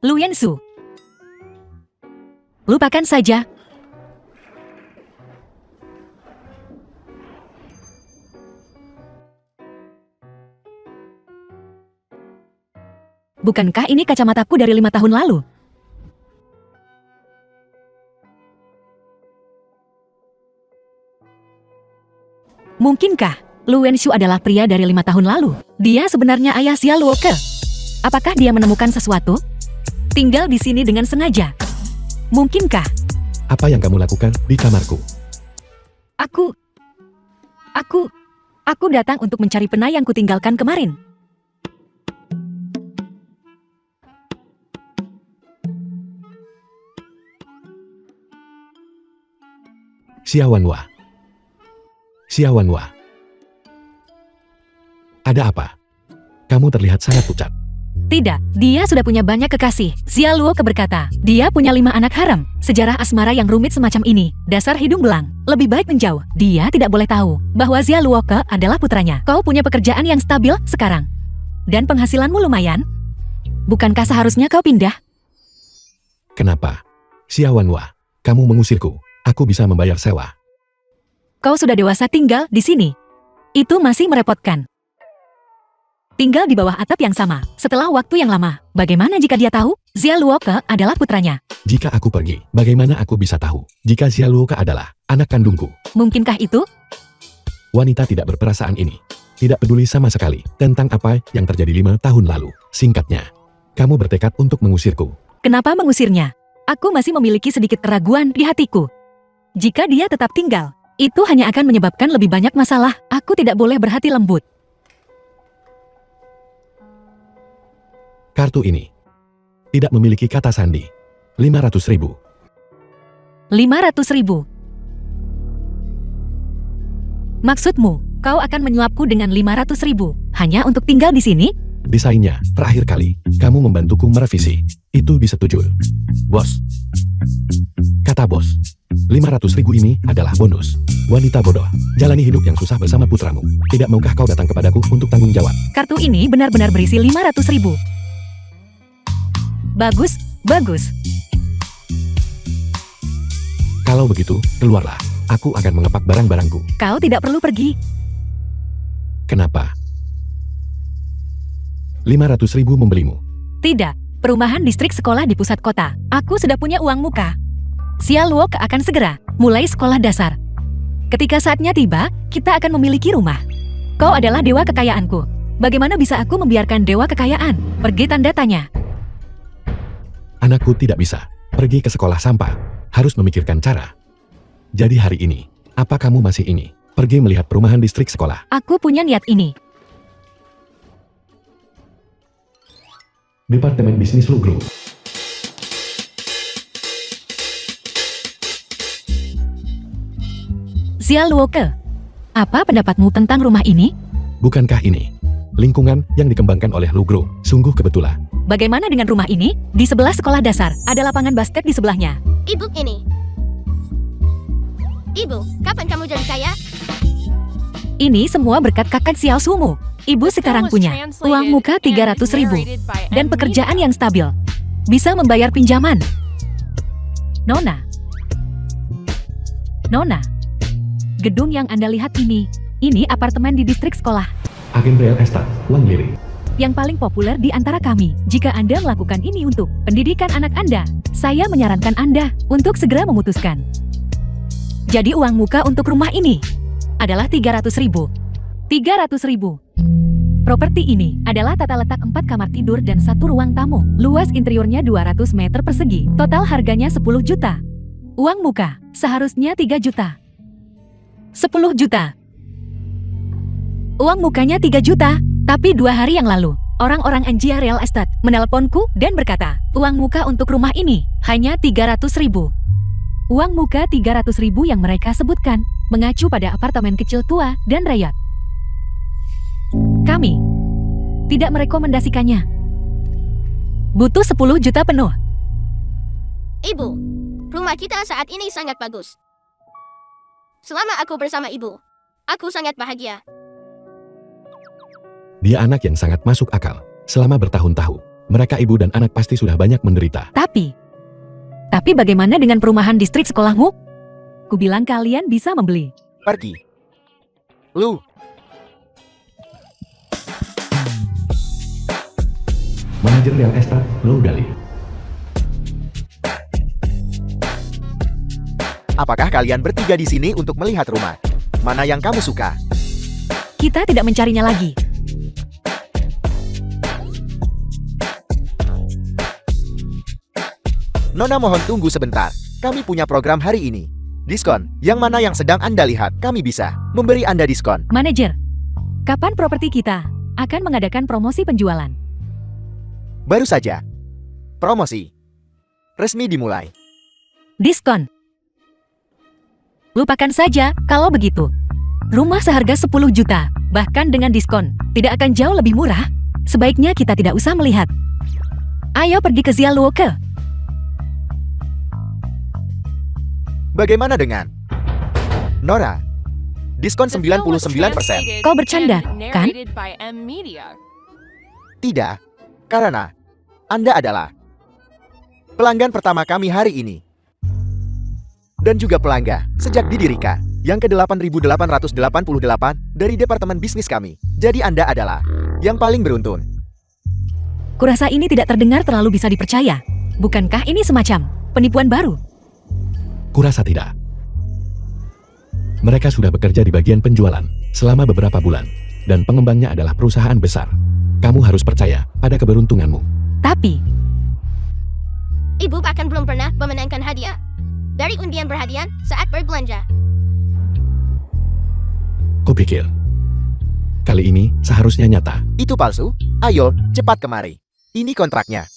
Lu Yansu. Lupakan saja. Bukankah ini kacamataku dari 5 tahun lalu? Mungkinkah Lu Wenshu adalah pria dari 5 tahun lalu? Dia sebenarnya ayah Xia Luoke. Apakah dia menemukan sesuatu? Tinggal di sini dengan sengaja. Mungkinkah? Apa yang kamu lakukan di kamarku? Aku datang untuk mencari pena yang kutinggalkan kemarin. Xiaowanhua. Xiaowanhua. Ada apa? Kamu terlihat sangat pucat. Tidak, dia sudah punya banyak kekasih. Xia Luoke berkata, dia punya 5 anak haram. Sejarah asmara yang rumit semacam ini, dasar hidung belang. Lebih baik menjauh. Dia tidak boleh tahu bahwa Xia Luoke adalah putranya. Kau punya pekerjaan yang stabil sekarang. Dan penghasilanmu lumayan. Bukankah seharusnya kau pindah? Kenapa? Xiaowanhua, kamu mengusirku. Aku bisa membayar sewa. Kau sudah dewasa tinggal di sini. Itu masih merepotkan. Tinggal di bawah atap yang sama, setelah waktu yang lama. Bagaimana jika dia tahu Xia Luoke adalah putranya? Jika aku pergi, bagaimana aku bisa tahu jika Xia Luoke adalah anak kandungku? Mungkinkah itu? Wanita tidak berperasaan ini tidak peduli sama sekali tentang apa yang terjadi 5 tahun lalu. Singkatnya, kamu bertekad untuk mengusirku. Kenapa mengusirnya? Aku masih memiliki sedikit keraguan di hatiku. Jika dia tetap tinggal, itu hanya akan menyebabkan lebih banyak masalah. Aku tidak boleh berhati lembut. Kartu ini tidak memiliki kata sandi. 500.000. 500.000. Maksudmu, kau akan menyuapku dengan 500.000 hanya untuk tinggal di sini? Desainnya, terakhir kali, kamu membantuku merevisi. Itu disetujui. Bos. Kata bos. 500.000 ini adalah bonus. Wanita bodoh, jalani hidup yang susah bersama putramu. Tidak maukah kau datang kepadaku untuk tanggung jawab? Kartu ini benar-benar berisi 500.000. Bagus, bagus. Kalau begitu, keluarlah. Aku akan mengepak barang-barangku. Kau tidak perlu pergi. Kenapa? 500.000 membelimu. Tidak, perumahan distrik sekolah di pusat kota. Aku sudah punya uang muka. Xia Luoke akan segera mulai sekolah dasar. Ketika saatnya tiba, kita akan memiliki rumah. Kau adalah dewa kekayaanku. Bagaimana bisa aku membiarkan dewa kekayaan pergi, tanda tanya? Anakku tidak bisa pergi ke sekolah sampah. Harus memikirkan cara. Jadi hari ini, apa kamu masih ingin pergi melihat perumahan distrik sekolah? Aku punya niat ini. Departemen Bisnis Lugro. Xia Luoke, apa pendapatmu tentang rumah ini? Bukankah ini lingkungan yang dikembangkan oleh Lugro? Sungguh kebetulan. Bagaimana dengan rumah ini? Di sebelah sekolah dasar, ada lapangan basket di sebelahnya. E-book ini. Ibu, kapan kamu jadi kaya? Ini semua berkat kakak Xiao Sumu. Ibu sekarang punya uang muka 300.000 dan pekerjaan yang stabil. Bisa membayar pinjaman. Nona. Nona. Gedung yang Anda lihat ini apartemen di distrik sekolah. Agen real estate, Wang Lili. Yang paling populer di antara kami. Jika Anda melakukan ini untuk pendidikan anak Anda, saya menyarankan Anda untuk segera memutuskan. Jadi uang muka untuk rumah ini adalah 300.000. 300.000. Properti ini adalah tata letak 4 kamar tidur dan 1 ruang tamu. Luas interiornya 200 meter persegi. Total harganya 10 juta. Uang muka seharusnya 3 juta. 10 juta. Uang mukanya 3 juta. Tapi 2 hari yang lalu, orang-orang Anjia Real Estate menelponku dan berkata, uang muka untuk rumah ini hanya 300.000. Uang muka 300.000 yang mereka sebutkan mengacu pada apartemen kecil tua dan rakyat. Kami tidak merekomendasikannya. Butuh 10 juta penuh. Ibu, rumah kita saat ini sangat bagus. Selama aku bersama ibu, aku sangat bahagia. Dia anak yang sangat masuk akal. Selama bertahun-tahun, mereka ibu dan anak pasti sudah banyak menderita. Tapi bagaimana dengan perumahan distrik sekolahmu? Ku bilang kalian bisa membeli. Pergi. Lu. Manajer real estate, Lou Dali. Apakah kalian bertiga di sini untuk melihat rumah? Mana yang kamu suka? Kita tidak mencarinya lagi. Nona mohon tunggu sebentar. Kami punya program hari ini. Diskon, yang mana yang sedang Anda lihat, kami bisa memberi Anda diskon. Manajer, kapan properti kita akan mengadakan promosi penjualan? Baru saja. Promosi. Resmi dimulai. Diskon. Lupakan saja kalau begitu. Rumah seharga 10 juta, bahkan dengan diskon, tidak akan jauh lebih murah. Sebaiknya kita tidak usah melihat. Ayo pergi ke Zialuoke. Bagaimana dengan Nora? Diskon 99%. Kau bercanda, kan? Tidak, karena Anda adalah pelanggan pertama kami hari ini. Dan juga pelanggan sejak didirikan yang ke-8.888 dari Departemen Bisnis kami. Jadi Anda adalah yang paling beruntung. Kurasa ini tidak terdengar terlalu bisa dipercaya. Bukankah ini semacam penipuan baru? Kurasa tidak. Mereka sudah bekerja di bagian penjualan selama beberapa bulan, dan pengembangnya adalah perusahaan besar. Kamu harus percaya pada keberuntunganmu. Tapi, Ibu bahkan belum pernah memenangkan hadiah dari undian berhadiah saat berbelanja. Kupikir kali ini seharusnya nyata. Itu palsu? Ayo, cepat kemari. Ini kontraknya.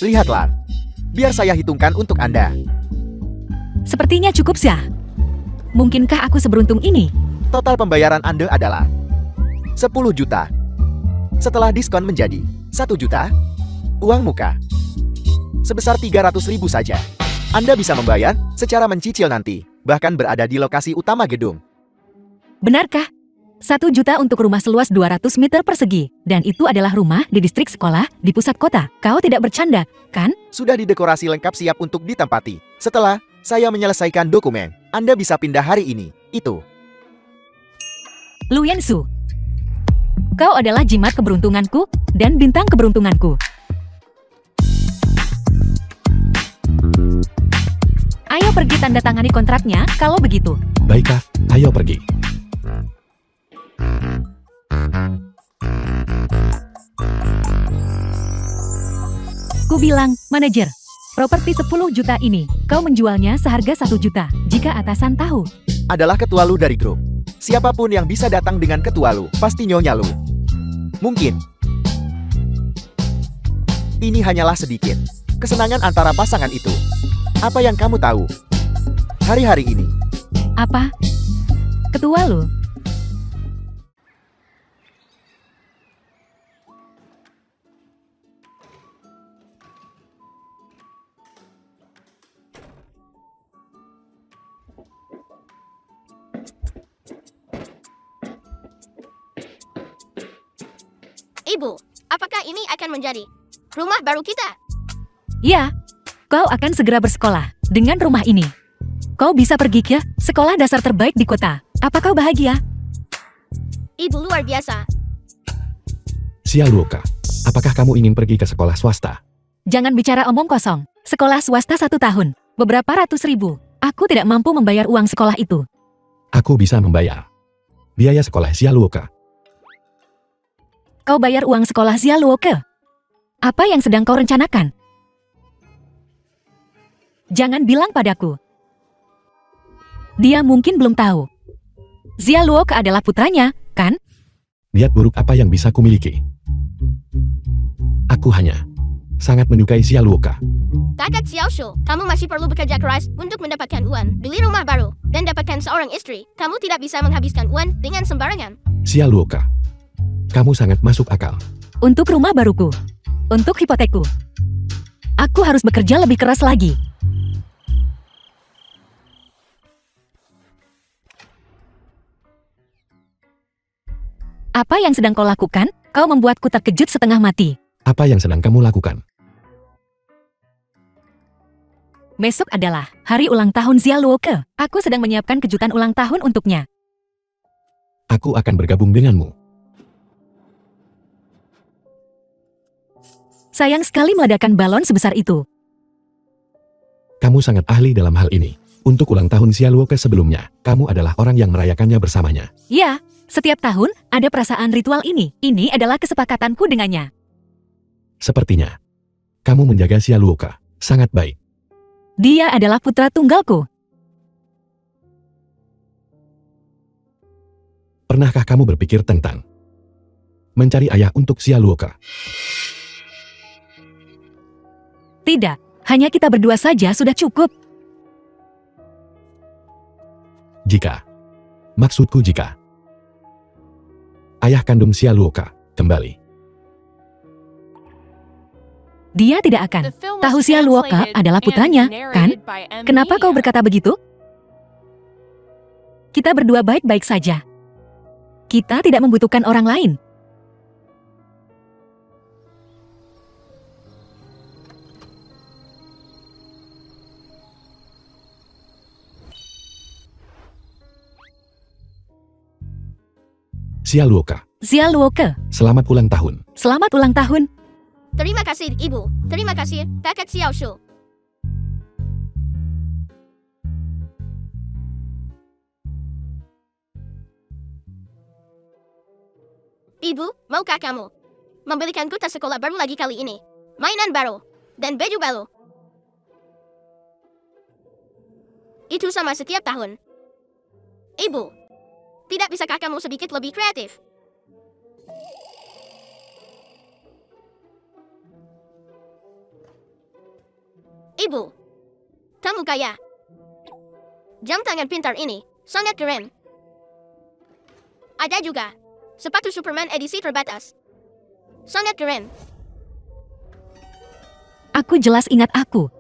Lihatlah. Biar saya hitungkan untuk Anda. sepertinya cukup sah. Mungkinkah aku seberuntung ini? Total pembayaran Anda adalah 10 juta. Setelah diskon menjadi 1 juta, uang muka sebesar 300.000 saja. Anda bisa membayar secara mencicil nanti, bahkan berada di lokasi utama gedung. Benarkah? 1 juta untuk rumah seluas 200 meter persegi. Dan itu adalah rumah di distrik sekolah di pusat kota. Kau tidak bercanda, kan? Sudah didekorasi lengkap siap untuk ditempati. Setelah saya menyelesaikan dokumen, Anda bisa pindah hari ini. Itu. Lu Yansu. Kau adalah jimat keberuntunganku dan bintang keberuntunganku. Ayo pergi tanda tangani kontraknya kalau begitu. Baiklah, ayo pergi. Ku bilang, manajer, properti 10 juta ini, kau menjualnya seharga 1 juta. Jika atasan tahu, Adalah ketua Lu dari grup. Siapapun yang bisa datang dengan ketua Lu, pasti nyonya Lu. Mungkin. Ini hanyalah sedikit kesenangan antara pasangan itu. Apa yang kamu tahu? Hari-hari ini, apa? Ketua lu? Ibu, apakah ini akan menjadi rumah baru kita? Ya, kau akan segera bersekolah dengan rumah ini. Kau bisa pergi ke sekolah dasar terbaik di kota. Apa kau bahagia? Ibu luar biasa. Xiaoluoka, apakah kamu ingin pergi ke sekolah swasta? Jangan bicara omong kosong. Sekolah swasta 1 tahun, beberapa ratus ribu. Aku tidak mampu membayar uang sekolah itu. Aku bisa membayar biaya sekolah Xiaoluoka. Kau bayar uang sekolah Xiaoluoke? Apa yang sedang kau rencanakan? Jangan bilang padaku. Dia mungkin belum tahu. Xiaoluoke adalah putranya, kan? Niat buruk apa yang bisa kumiliki? Aku hanya sangat menyukai Xiaoluoka. Kakak Xiaoshu, kamu masih perlu bekerja keras untuk mendapatkan uang, beli rumah baru, dan dapatkan seorang istri. Kamu tidak bisa menghabiskan uang dengan sembarangan. Xiaoluoka, kamu sangat masuk akal. Untuk rumah baruku. Untuk hipotekku. Aku harus bekerja lebih keras lagi. Apa yang sedang kau lakukan? Kau membuatku terkejut setengah mati. Apa yang sedang kamu lakukan? Besok adalah hari ulang tahun Xiaoluoke. Aku sedang menyiapkan kejutan ulang tahun untuknya. Aku akan bergabung denganmu. Sayang sekali meledakkan balon sebesar itu. Kamu sangat ahli dalam hal ini. Untuk ulang tahun Xiaoluoke sebelumnya, kamu adalah orang yang merayakannya bersamanya. Ya, setiap tahun ada perasaan ritual ini. Ini adalah kesepakatanku dengannya. Sepertinya, kamu menjaga Xiaoluoke sangat baik. Dia adalah putra tunggalku. Pernahkah kamu berpikir tentang mencari ayah untuk Xiaoluoke? Tidak, hanya kita berdua saja sudah cukup. Maksudku jika ayah kandung Xiaoluoke kembali. Dia tidak akan The film tahu was Xiaoluoke translated adalah and putranya, kan? narrated by M. Kenapa kau Media. berkata begitu? Kita berdua baik-baik saja. Kita tidak membutuhkan orang lain. Xiaoluoke, selamat ulang tahun. Selamat ulang tahun. Terima kasih, Ibu. Terima kasih, Kakak Xiaoshu. Ibu, maukah kamu membelikanku tas sekolah baru lagi kali ini? Mainan baru dan baju baru. Itu sama setiap tahun. Ibu, tidak bisakah kamu sedikit lebih kreatif? Ibu, kamu kaya. Jam tangan pintar ini sangat keren. Ada juga sepatu Superman edisi terbatas. Sangat keren. Aku jelas ingat aku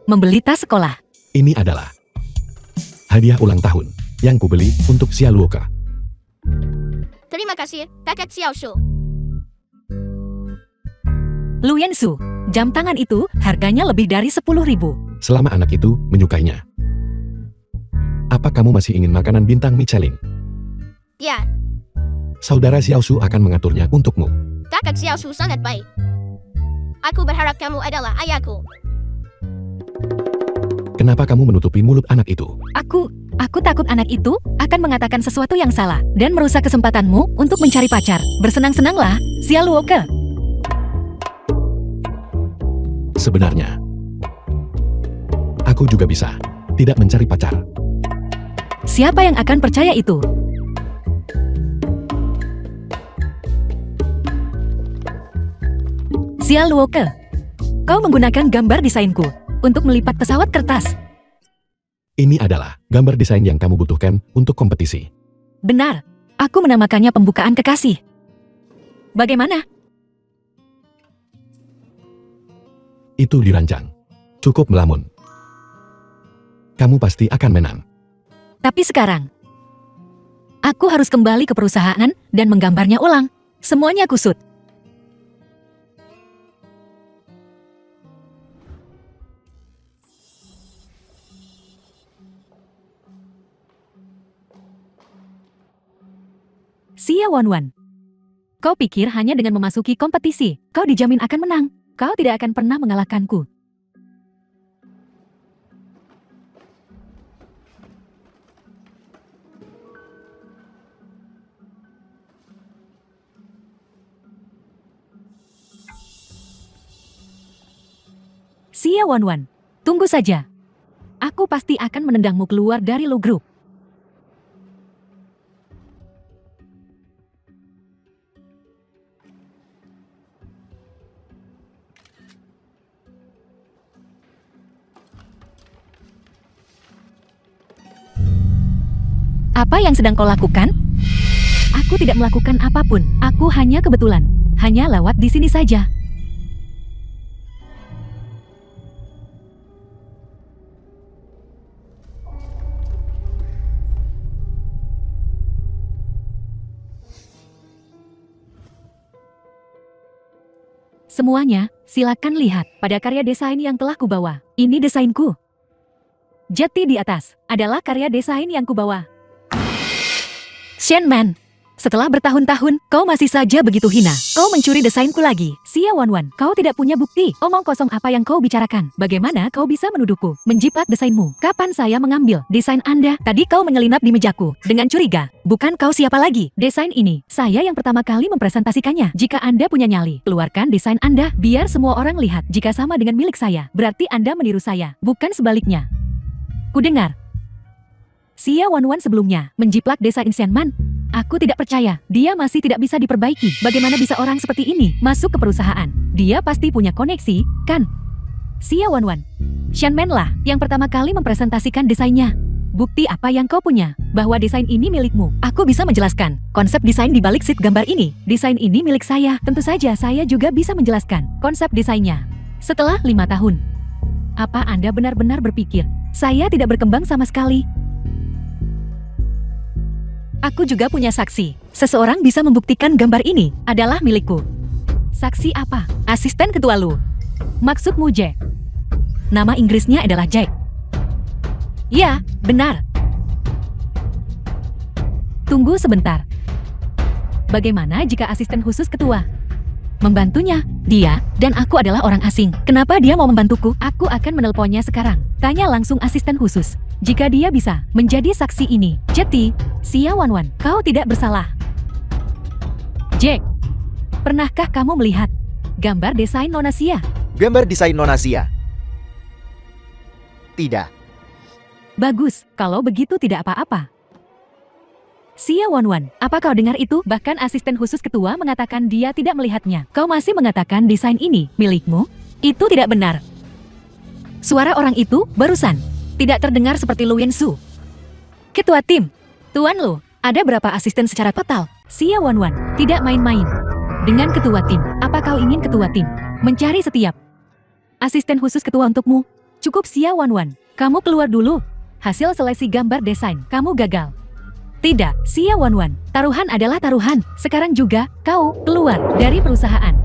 membeli tas sekolah. Ini adalah hadiah ulang tahun yang kubeli untuk Xiaoluoke. Terima kasih, Kakak Xiaoshu. Lu Yansu, jam tangan itu harganya lebih dari 10.000. Selama anak itu menyukainya. Apa kamu masih ingin makanan bintang Michelin? Ya, Saudara Xiaoshu akan mengaturnya untukmu. Kakak Xiaoshu sangat baik. Aku berharap kamu adalah ayahku. Kenapa kamu menutupi mulut anak itu? Aku takut anak itu akan mengatakan sesuatu yang salah dan merusak kesempatanmu untuk mencari pacar. Bersenang-senanglah, Xiaoluoke. Sebenarnya, aku juga bisa tidak mencari pacar. Siapa yang akan percaya itu? Xiaoluoke, kau menggunakan gambar desainku untuk melipat pesawat kertas. Ini adalah gambar desain yang kamu butuhkan untuk kompetisi. Benar, aku menamakannya pembukaan kekasih. Bagaimana? Itu dirancang. Cukup melamun. Kamu pasti akan menang. Tapi sekarang, aku harus kembali ke perusahaan dan menggambarnya ulang. Semuanya kusut. Xia Wanwan. Kau pikir hanya dengan memasuki kompetisi, kau dijamin akan menang. Kau tidak akan pernah mengalahkanku. Xia Wanwan, tunggu saja. Aku pasti akan menendangmu keluar dari Lu Group. Apa yang sedang kau lakukan? Aku tidak melakukan apapun. Aku hanya kebetulan. Hanya lewat di sini saja. Semuanya, silakan lihat pada karya desain yang telah kubawa. Ini desainku. Jeti di atas adalah karya desain yang kubawa. Shenman, setelah bertahun-tahun, kau masih saja begitu hina. Kau mencuri desainku lagi. Xia Wanwan, kau tidak punya bukti. Omong kosong apa yang kau bicarakan? Bagaimana kau bisa menuduhku menjiplak desainmu? Kapan saya mengambil desain Anda? Tadi kau menyelinap di mejaku dengan curiga. Bukan kau siapa lagi? Desain ini, saya yang pertama kali mempresentasikannya. Jika Anda punya nyali, keluarkan desain Anda. Biar semua orang lihat jika sama dengan milik saya. Berarti Anda meniru saya, bukan sebaliknya. Kudengar. Xia Wanwan sebelumnya menjiplak desain Shenman. Aku tidak percaya, dia masih tidak bisa diperbaiki. Bagaimana bisa orang seperti ini masuk ke perusahaan? Dia pasti punya koneksi, kan? Xia Wanwan, Shenman lah yang pertama kali mempresentasikan desainnya. Bukti apa yang kau punya bahwa desain ini milikmu? Aku bisa menjelaskan konsep desain di balik sheet gambar ini. Desain ini milik saya. Tentu saja saya juga bisa menjelaskan konsep desainnya. Setelah 5 tahun. Apa Anda benar-benar berpikir saya tidak berkembang sama sekali? Aku juga punya saksi. Seseorang bisa membuktikan gambar ini adalah milikku. Saksi apa? Asisten ketua Lu. Maksudmu Jack? Nama Inggrisnya adalah Jack. Ya, benar. Tunggu sebentar. Bagaimana jika asisten khusus ketua membantunya? Dia dan aku adalah orang asing. Kenapa dia mau membantuku? Aku akan menelponnya sekarang. Tanya langsung asisten khusus. Jika dia bisa menjadi saksi ini. Jeti, Xia Wanwan, kau tidak bersalah. Jack, pernahkah kamu melihat gambar desain Nona Xia? Gambar desain Nona Xia? Tidak. Bagus, kalau begitu tidak apa-apa. Xia Wanwan, apa kau dengar itu? Bahkan asisten khusus ketua mengatakan dia tidak melihatnya. Kau masih mengatakan desain ini milikmu? Itu tidak benar. Suara orang itu barusan tidak terdengar seperti Lu Wensu. Ketua tim, Tuan Lu, ada berapa asisten secara total? Xia Wanwan, tidak main-main dengan ketua tim. Apa kau ingin ketua tim mencari setiap asisten khusus ketua untukmu? Cukup Xia Wanwan, kamu keluar dulu. Hasil seleksi gambar desain, kamu gagal. Tidak, Xia Wanwan, taruhan adalah taruhan. Sekarang juga, kau keluar dari perusahaan.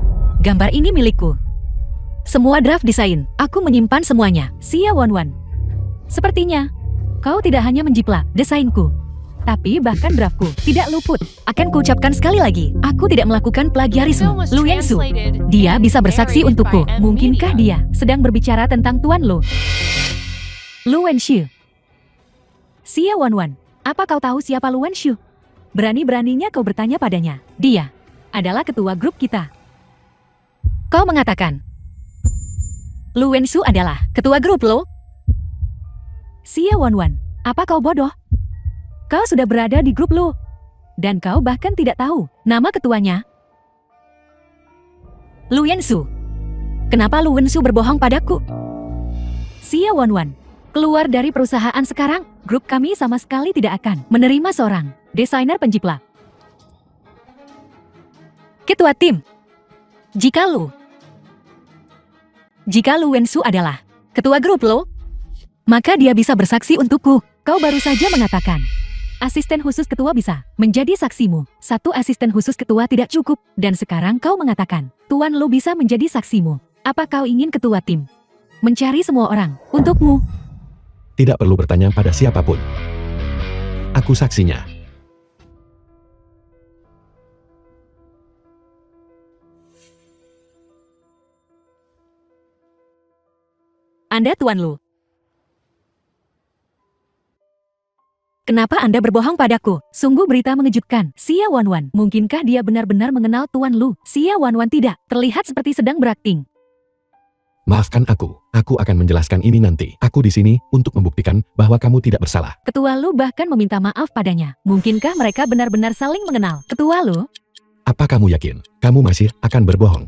Gambar ini milikku. Semua draft desain, aku menyimpan semuanya. Xia Wanwan, sepertinya, kau tidak hanya menjiplak desainku, tapi bahkan draftku tidak luput. Akan kuucapkan sekali lagi, aku tidak melakukan plagiarisme. Lu Wensu, dia bisa bersaksi untukku. Mungkinkah dia sedang berbicara tentang Tuan Lu? Lu Wensu. Xia Wanwan, apa kau tahu siapa Lu Wensu? Berani-beraninya kau bertanya padanya. Dia adalah ketua grup kita. Kau mengatakan Lu Wensu adalah ketua grup lo? Xia Wanwan, apa kau bodoh? Kau sudah berada di grup Lu. Dan kau bahkan tidak tahu nama ketuanya. Lu Wensu. Kenapa Lu Wensu berbohong padaku? Xia Wanwan, keluar dari perusahaan sekarang. Grup kami sama sekali tidak akan menerima seorang desainer penjiplak. Ketua tim, jika Lu Wensu adalah ketua grup lo, maka dia bisa bersaksi untukku. Kau baru saja mengatakan asisten khusus ketua bisa menjadi saksimu. Satu asisten khusus ketua tidak cukup. Dan sekarang kau mengatakan Tuan Lu bisa menjadi saksimu. Apa kau ingin ketua tim mencari semua orang untukmu? Tidak perlu bertanya pada siapapun. Aku saksinya. Anda Tuan Lu. Kenapa Anda berbohong padaku? Sungguh berita mengejutkan. Xia Wanwan, mungkinkah dia benar-benar mengenal Tuan Lu? Xia Wanwan tidak, terlihat seperti sedang berakting. Maafkan aku akan menjelaskan ini nanti. Aku di sini untuk membuktikan bahwa kamu tidak bersalah. Ketua Lu bahkan meminta maaf padanya. Mungkinkah mereka benar-benar saling mengenal? Ketua Lu? Apa kamu yakin? Kamu masih akan berbohong?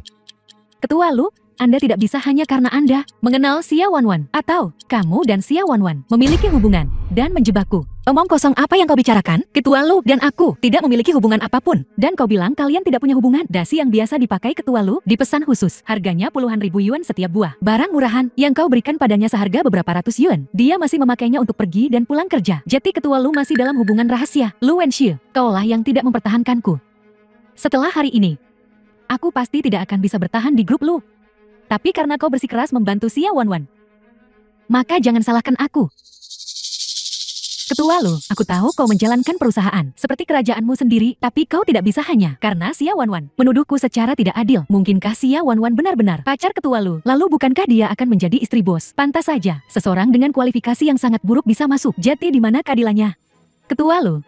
Ketua Lu, Anda tidak bisa hanya karena Anda mengenal Xia Wanwan. Atau, kamu dan Xia Wanwan memiliki hubungan dan menjebakku. Omong kosong apa yang kau bicarakan? Ketua Lu dan aku tidak memiliki hubungan apapun. Dan kau bilang kalian tidak punya hubungan. Dasi yang biasa dipakai Ketua Lu dipesan khusus. Harganya puluhan ribu yuan setiap buah. Barang murahan yang kau berikan padanya seharga beberapa ratus yuan. Dia masih memakainya untuk pergi dan pulang kerja. Jadi Ketua Lu masih dalam hubungan rahasia. Lu Wenxie, kaulah yang tidak mempertahankanku. Setelah hari ini, aku pasti tidak akan bisa bertahan di grup Lu. Tapi karena kau bersikeras membantu Xia Wanwan, maka jangan salahkan aku. Ketua Lu, aku tahu kau menjalankan perusahaan seperti kerajaanmu sendiri, tapi kau tidak bisa hanya karena Xia Wanwan menuduhku secara tidak adil. Mungkinkah Xia Wanwan benar-benar pacar Ketua Lu? Lalu bukankah dia akan menjadi istri bos? Pantas saja, seseorang dengan kualifikasi yang sangat buruk bisa masuk. Jadi di mana keadilannya? Ketua Lu,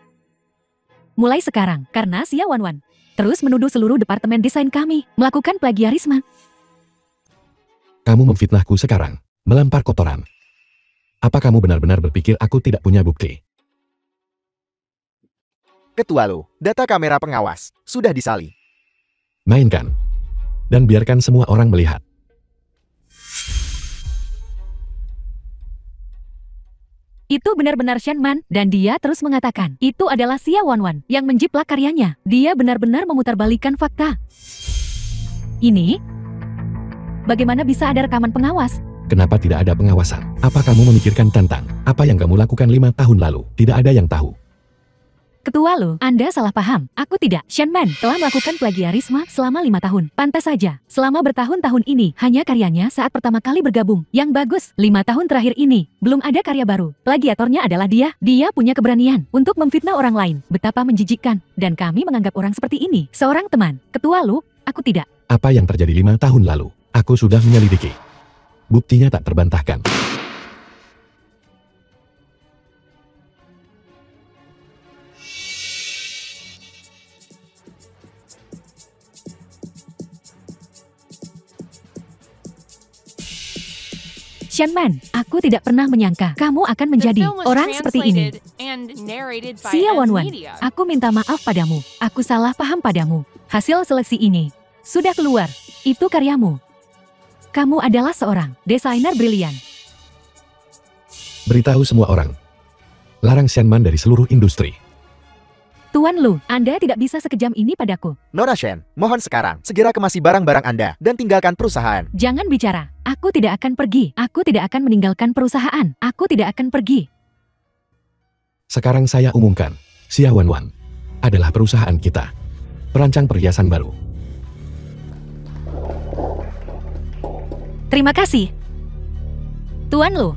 mulai sekarang, karena Xia Wanwan terus menuduh seluruh departemen desain kami melakukan plagiarisme. Kamu memfitnahku sekarang, melempar kotoran. Apa kamu benar-benar berpikir aku tidak punya bukti? Ketua Lu, data kamera pengawas sudah disalin. Mainkan. Dan biarkan semua orang melihat. Itu benar-benar Shen Man, dan dia terus mengatakan, itu adalah Xia Wanwan yang menjiplak karyanya. Dia benar-benar memutarbalikkan fakta. Ini? Bagaimana bisa ada rekaman pengawas? Kenapa tidak ada pengawasan? Apa kamu memikirkan tentang apa yang kamu lakukan 5 tahun lalu? Tidak ada yang tahu. Ketua Lu, Anda salah paham. Aku tidak. Shen Man telah melakukan plagiarisme selama 5 tahun. Pantas saja, selama bertahun-tahun ini, hanya karyanya saat pertama kali bergabung. Yang bagus, 5 tahun terakhir ini, belum ada karya baru. Plagiatornya adalah dia. Dia punya keberanian untuk memfitnah orang lain. Betapa menjijikkan. Dan kami menganggap orang seperti ini seorang teman. Ketua Lu, aku tidak. Apa yang terjadi 5 tahun lalu? Aku sudah menyelidiki. Buktinya tak terbantahkan. Shen Man, aku tidak pernah menyangka kamu akan menjadi The film was orang seperti ini. translated and narrated by Xia M Wanwan, Media. aku minta maaf padamu. Aku salah paham padamu. Hasil seleksi ini sudah keluar. Itu karyamu. Kamu adalah seorang desainer brilian. Beritahu semua orang. Larang Shen Man dari seluruh industri. Tuan Lu, Anda tidak bisa sekejam ini padaku. Nona Shen, mohon sekarang segera kemasi barang-barang Anda dan tinggalkan perusahaan. Jangan bicara. Aku tidak akan pergi. Aku tidak akan meninggalkan perusahaan. Aku tidak akan pergi. Sekarang saya umumkan, Xia Wanwan adalah perusahaan kita. Perancang perhiasan baru. Terima kasih. Tuan Lu,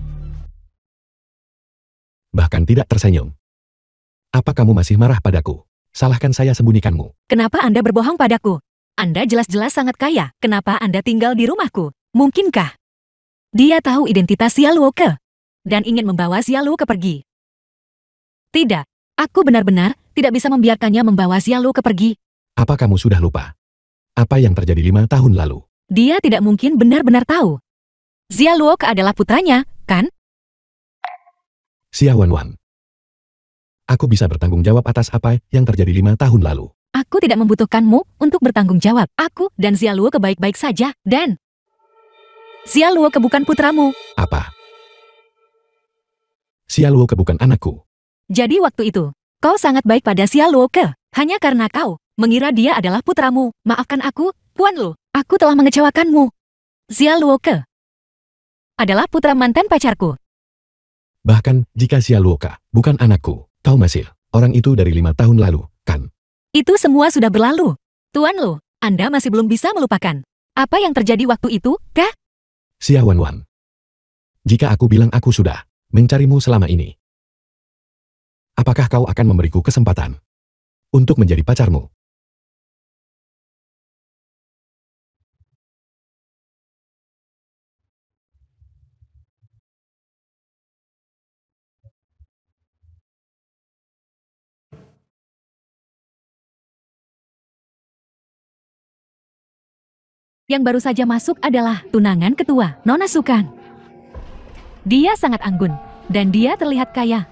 Bahkan tidak tersenyum. Apa kamu masih marah padaku? Salahkan saya sembunyikanmu. kenapa Anda berbohong padaku? Anda jelas-jelas sangat kaya. Kenapa Anda tinggal di rumahku? Mungkinkah dia tahu identitas Xia Luoke dan ingin membawa Xia Luoke pergi? Tidak. Aku benar-benar tidak bisa membiarkannya membawa Xia Luoke pergi. Apa kamu sudah lupa? Apa yang terjadi 5 tahun lalu? Dia tidak mungkin benar-benar tahu. Xia Luoke adalah putranya, kan? Xia Wanwan. Aku bisa bertanggung jawab atas apa yang terjadi 5 tahun lalu. Aku tidak membutuhkanmu untuk bertanggung jawab. Aku dan Xia Luoke baik-baik saja. Dan Xia Luoke bukan putramu. Apa? Xia Luoke bukan anakku. Jadi waktu itu, kau sangat baik pada Xia Luoke. Hanya karena kau mengira dia adalah putramu. Maafkan aku, Tuan Lu. Aku telah mengecewakanmu. Xia Luoke adalah putra mantan pacarku. Bahkan jika Xia Luoke bukan anakku, kau masih orang itu dari 5 tahun lalu, kan? Itu semua sudah berlalu. Tuan Lu, Anda masih belum bisa melupakan apa yang terjadi waktu itu, kah? Xia Wanwan. Jika aku bilang aku sudah mencarimu selama ini, apakah kau akan memberiku kesempatan untuk menjadi pacarmu? Yang baru saja masuk adalah tunangan ketua, Nona Sukan. Dia sangat anggun, dan dia terlihat kaya.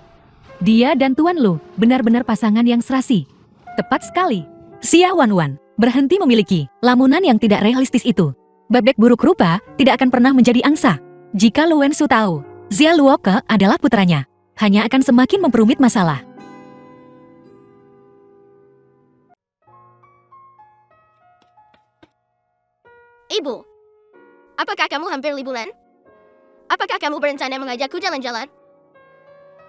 Dia dan Tuan Lu benar-benar pasangan yang serasi. Tepat sekali. Xia Wanwan berhenti memiliki lamunan yang tidak realistis itu. Bebek buruk rupa tidak akan pernah menjadi angsa. Jika Lu Wensu tahu, Xia Luoke adalah putranya, hanya akan semakin memperumit masalah. Ibu, apakah kamu hampir liburan? Apakah kamu berencana mengajakku jalan-jalan?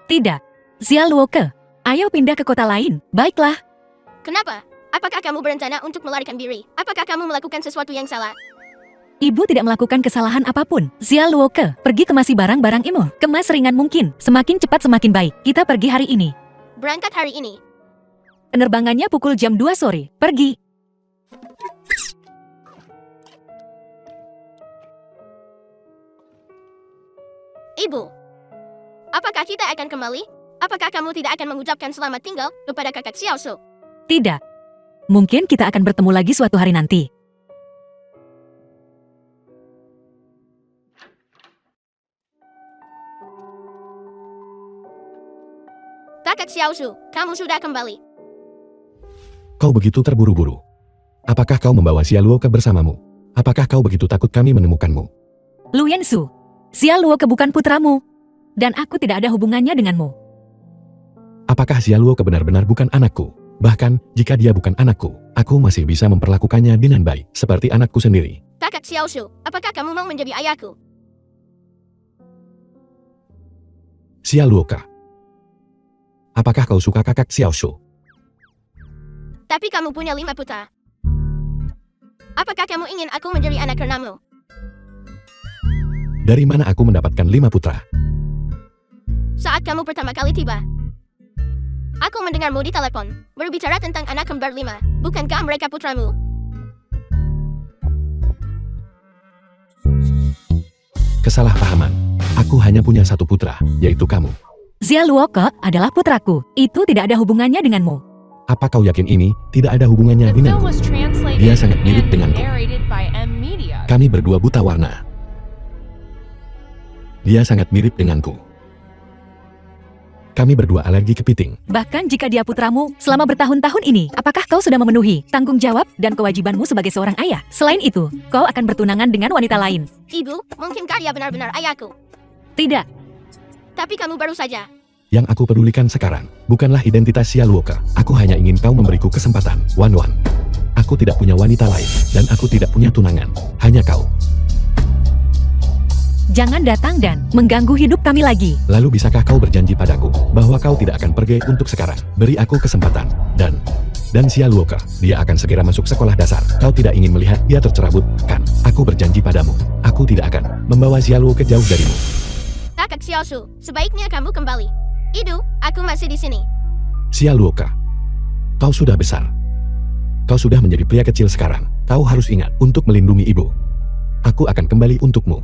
Tidak. Xia Luoke, ayo pindah ke kota lain. Baiklah. Kenapa? Apakah kamu berencana untuk melarikan diri? Apakah kamu melakukan sesuatu yang salah? Ibu tidak melakukan kesalahan apapun. Xia Luoke, pergi kemasi barang-barang Imo. Kemas ringan mungkin. Semakin cepat semakin baik. Kita pergi hari ini. Berangkat hari ini. Penerbangannya pukul jam 2 sore. Pergi. Ibu, apakah kita akan kembali? Apakah kamu tidak akan mengucapkan selamat tinggal kepada kakak Xiaosu? Tidak. Mungkin kita akan bertemu lagi suatu hari nanti. Kakak Xiaosu, kamu sudah kembali. Kau begitu terburu-buru. Apakah kau membawa Xia Luoke bersamamu? Apakah kau begitu takut kami menemukanmu? Lu Yensu, Xia Luoke bukan putramu. Dan aku tidak ada hubungannya denganmu. Apakah Xia Luoke benar-benar bukan anakku? Bahkan, jika dia bukan anakku, aku masih bisa memperlakukannya dengan baik, seperti anakku sendiri. Kakak Xiaosu, apakah kamu mau menjadi ayahku? Xia Luoke. Apakah kau suka kakak Xiaosu? Tapi kamu punya 5 putra. Apakah kamu ingin aku menjadi anak keenammu? Dari mana aku mendapatkan 5 putra? Saat kamu pertama kali tiba, aku mendengarmu di telepon, berbicara tentang anak kembar 5. Bukankah mereka putramu? Kesalahpahaman. Aku hanya punya 1 putra, yaitu kamu. Xia Luoke adalah putraku. Itu tidak ada hubungannya denganmu. Apa kau yakin ini tidak ada hubungannya The film denganku? was translated Dia sangat mirip and denganku. narrated by M Media. Kami berdua buta warna. Dia sangat mirip denganku. Kami berdua alergi kepiting. Bahkan jika dia putramu selama bertahun-tahun ini, apakah kau sudah memenuhi tanggung jawab dan kewajibanmu sebagai seorang ayah? Selain itu, kau akan bertunangan dengan wanita lain. Ibu, mungkinkah dia benar-benar ayahku? Tidak. Tapi kamu baru saja. Yang aku pedulikan sekarang, bukanlah identitas Xia Luoke. Aku hanya ingin kau memberiku kesempatan, Wanwan. Aku tidak punya wanita lain, dan aku tidak punya tunangan. Hanya kau. Jangan datang dan mengganggu hidup kami lagi. Lalu bisakah kau berjanji padaku, bahwa kau tidak akan pergi untuk sekarang? Beri aku kesempatan, dan Xia Luoke, dia akan segera masuk sekolah dasar. Kau tidak ingin melihat dia tercerabut, kan? Aku berjanji padamu, aku tidak akan membawa Xia Luoke jauh darimu. Kakak Xiaosu, sebaiknya kamu kembali. Idu, aku masih di sini. Xia Luoke, kau sudah besar. Kau sudah menjadi pria kecil sekarang. Kau harus ingat untuk melindungi ibu. Aku akan kembali untukmu.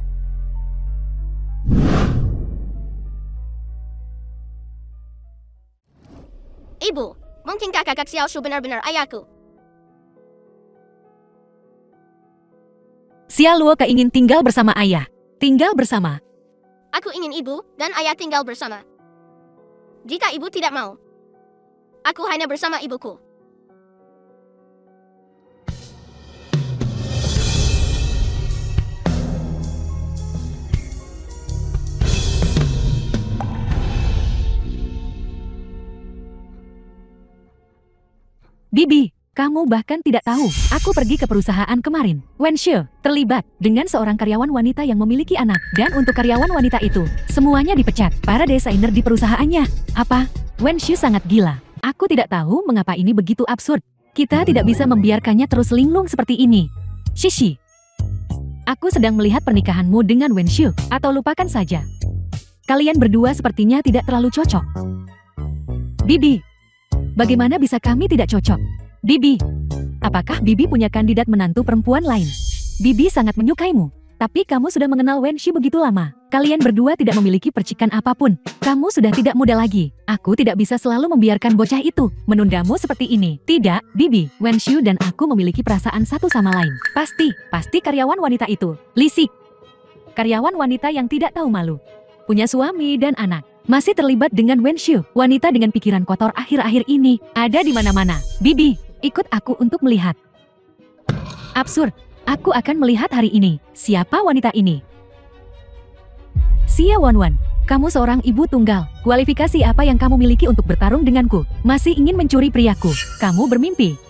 Ibu, mungkinkah kakak Xiaosu benar-benar ayahku? Xia Luoke ingin tinggal bersama ayah. Tinggal bersama. Aku ingin ibu dan ayah tinggal bersama. Jika ibu tidak mau, aku hanya bersama ibuku. Bibi, kamu bahkan tidak tahu. Aku pergi ke perusahaan kemarin. Wenxue terlibat dengan seorang karyawan wanita yang memiliki anak. Dan untuk karyawan wanita itu, semuanya dipecat. Para desainer di perusahaannya. Apa? Wenxue sangat gila. Aku tidak tahu mengapa ini begitu absurd. Kita tidak bisa membiarkannya terus linglung seperti ini. Shishi. Aku sedang melihat pernikahanmu dengan Wenxue. Atau lupakan saja. Kalian berdua sepertinya tidak terlalu cocok. Bibi, bagaimana bisa kami tidak cocok? Bibi, apakah Bibi punya kandidat menantu perempuan lain? Bibi sangat menyukaimu. Tapi kamu sudah mengenal Wenxu begitu lama. Kalian berdua tidak memiliki percikan apapun. Kamu sudah tidak muda lagi. Aku tidak bisa selalu membiarkan bocah itu menundamu seperti ini. Tidak, Bibi. Wenxu dan aku memiliki perasaan satu sama lain. Pasti karyawan wanita itu. Lisik. Karyawan wanita yang tidak tahu malu. Punya suami dan anak. Masih terlibat dengan Wenxu. Wanita dengan pikiran kotor akhir-akhir ini ada di mana-mana. Bibi, ikut aku untuk melihat. Absurd. Aku akan melihat hari ini. Siapa wanita ini? Xia Wanwan, kamu seorang ibu tunggal. Kualifikasi apa yang kamu miliki untuk bertarung denganku? Masih ingin mencuri priaku? Kamu bermimpi.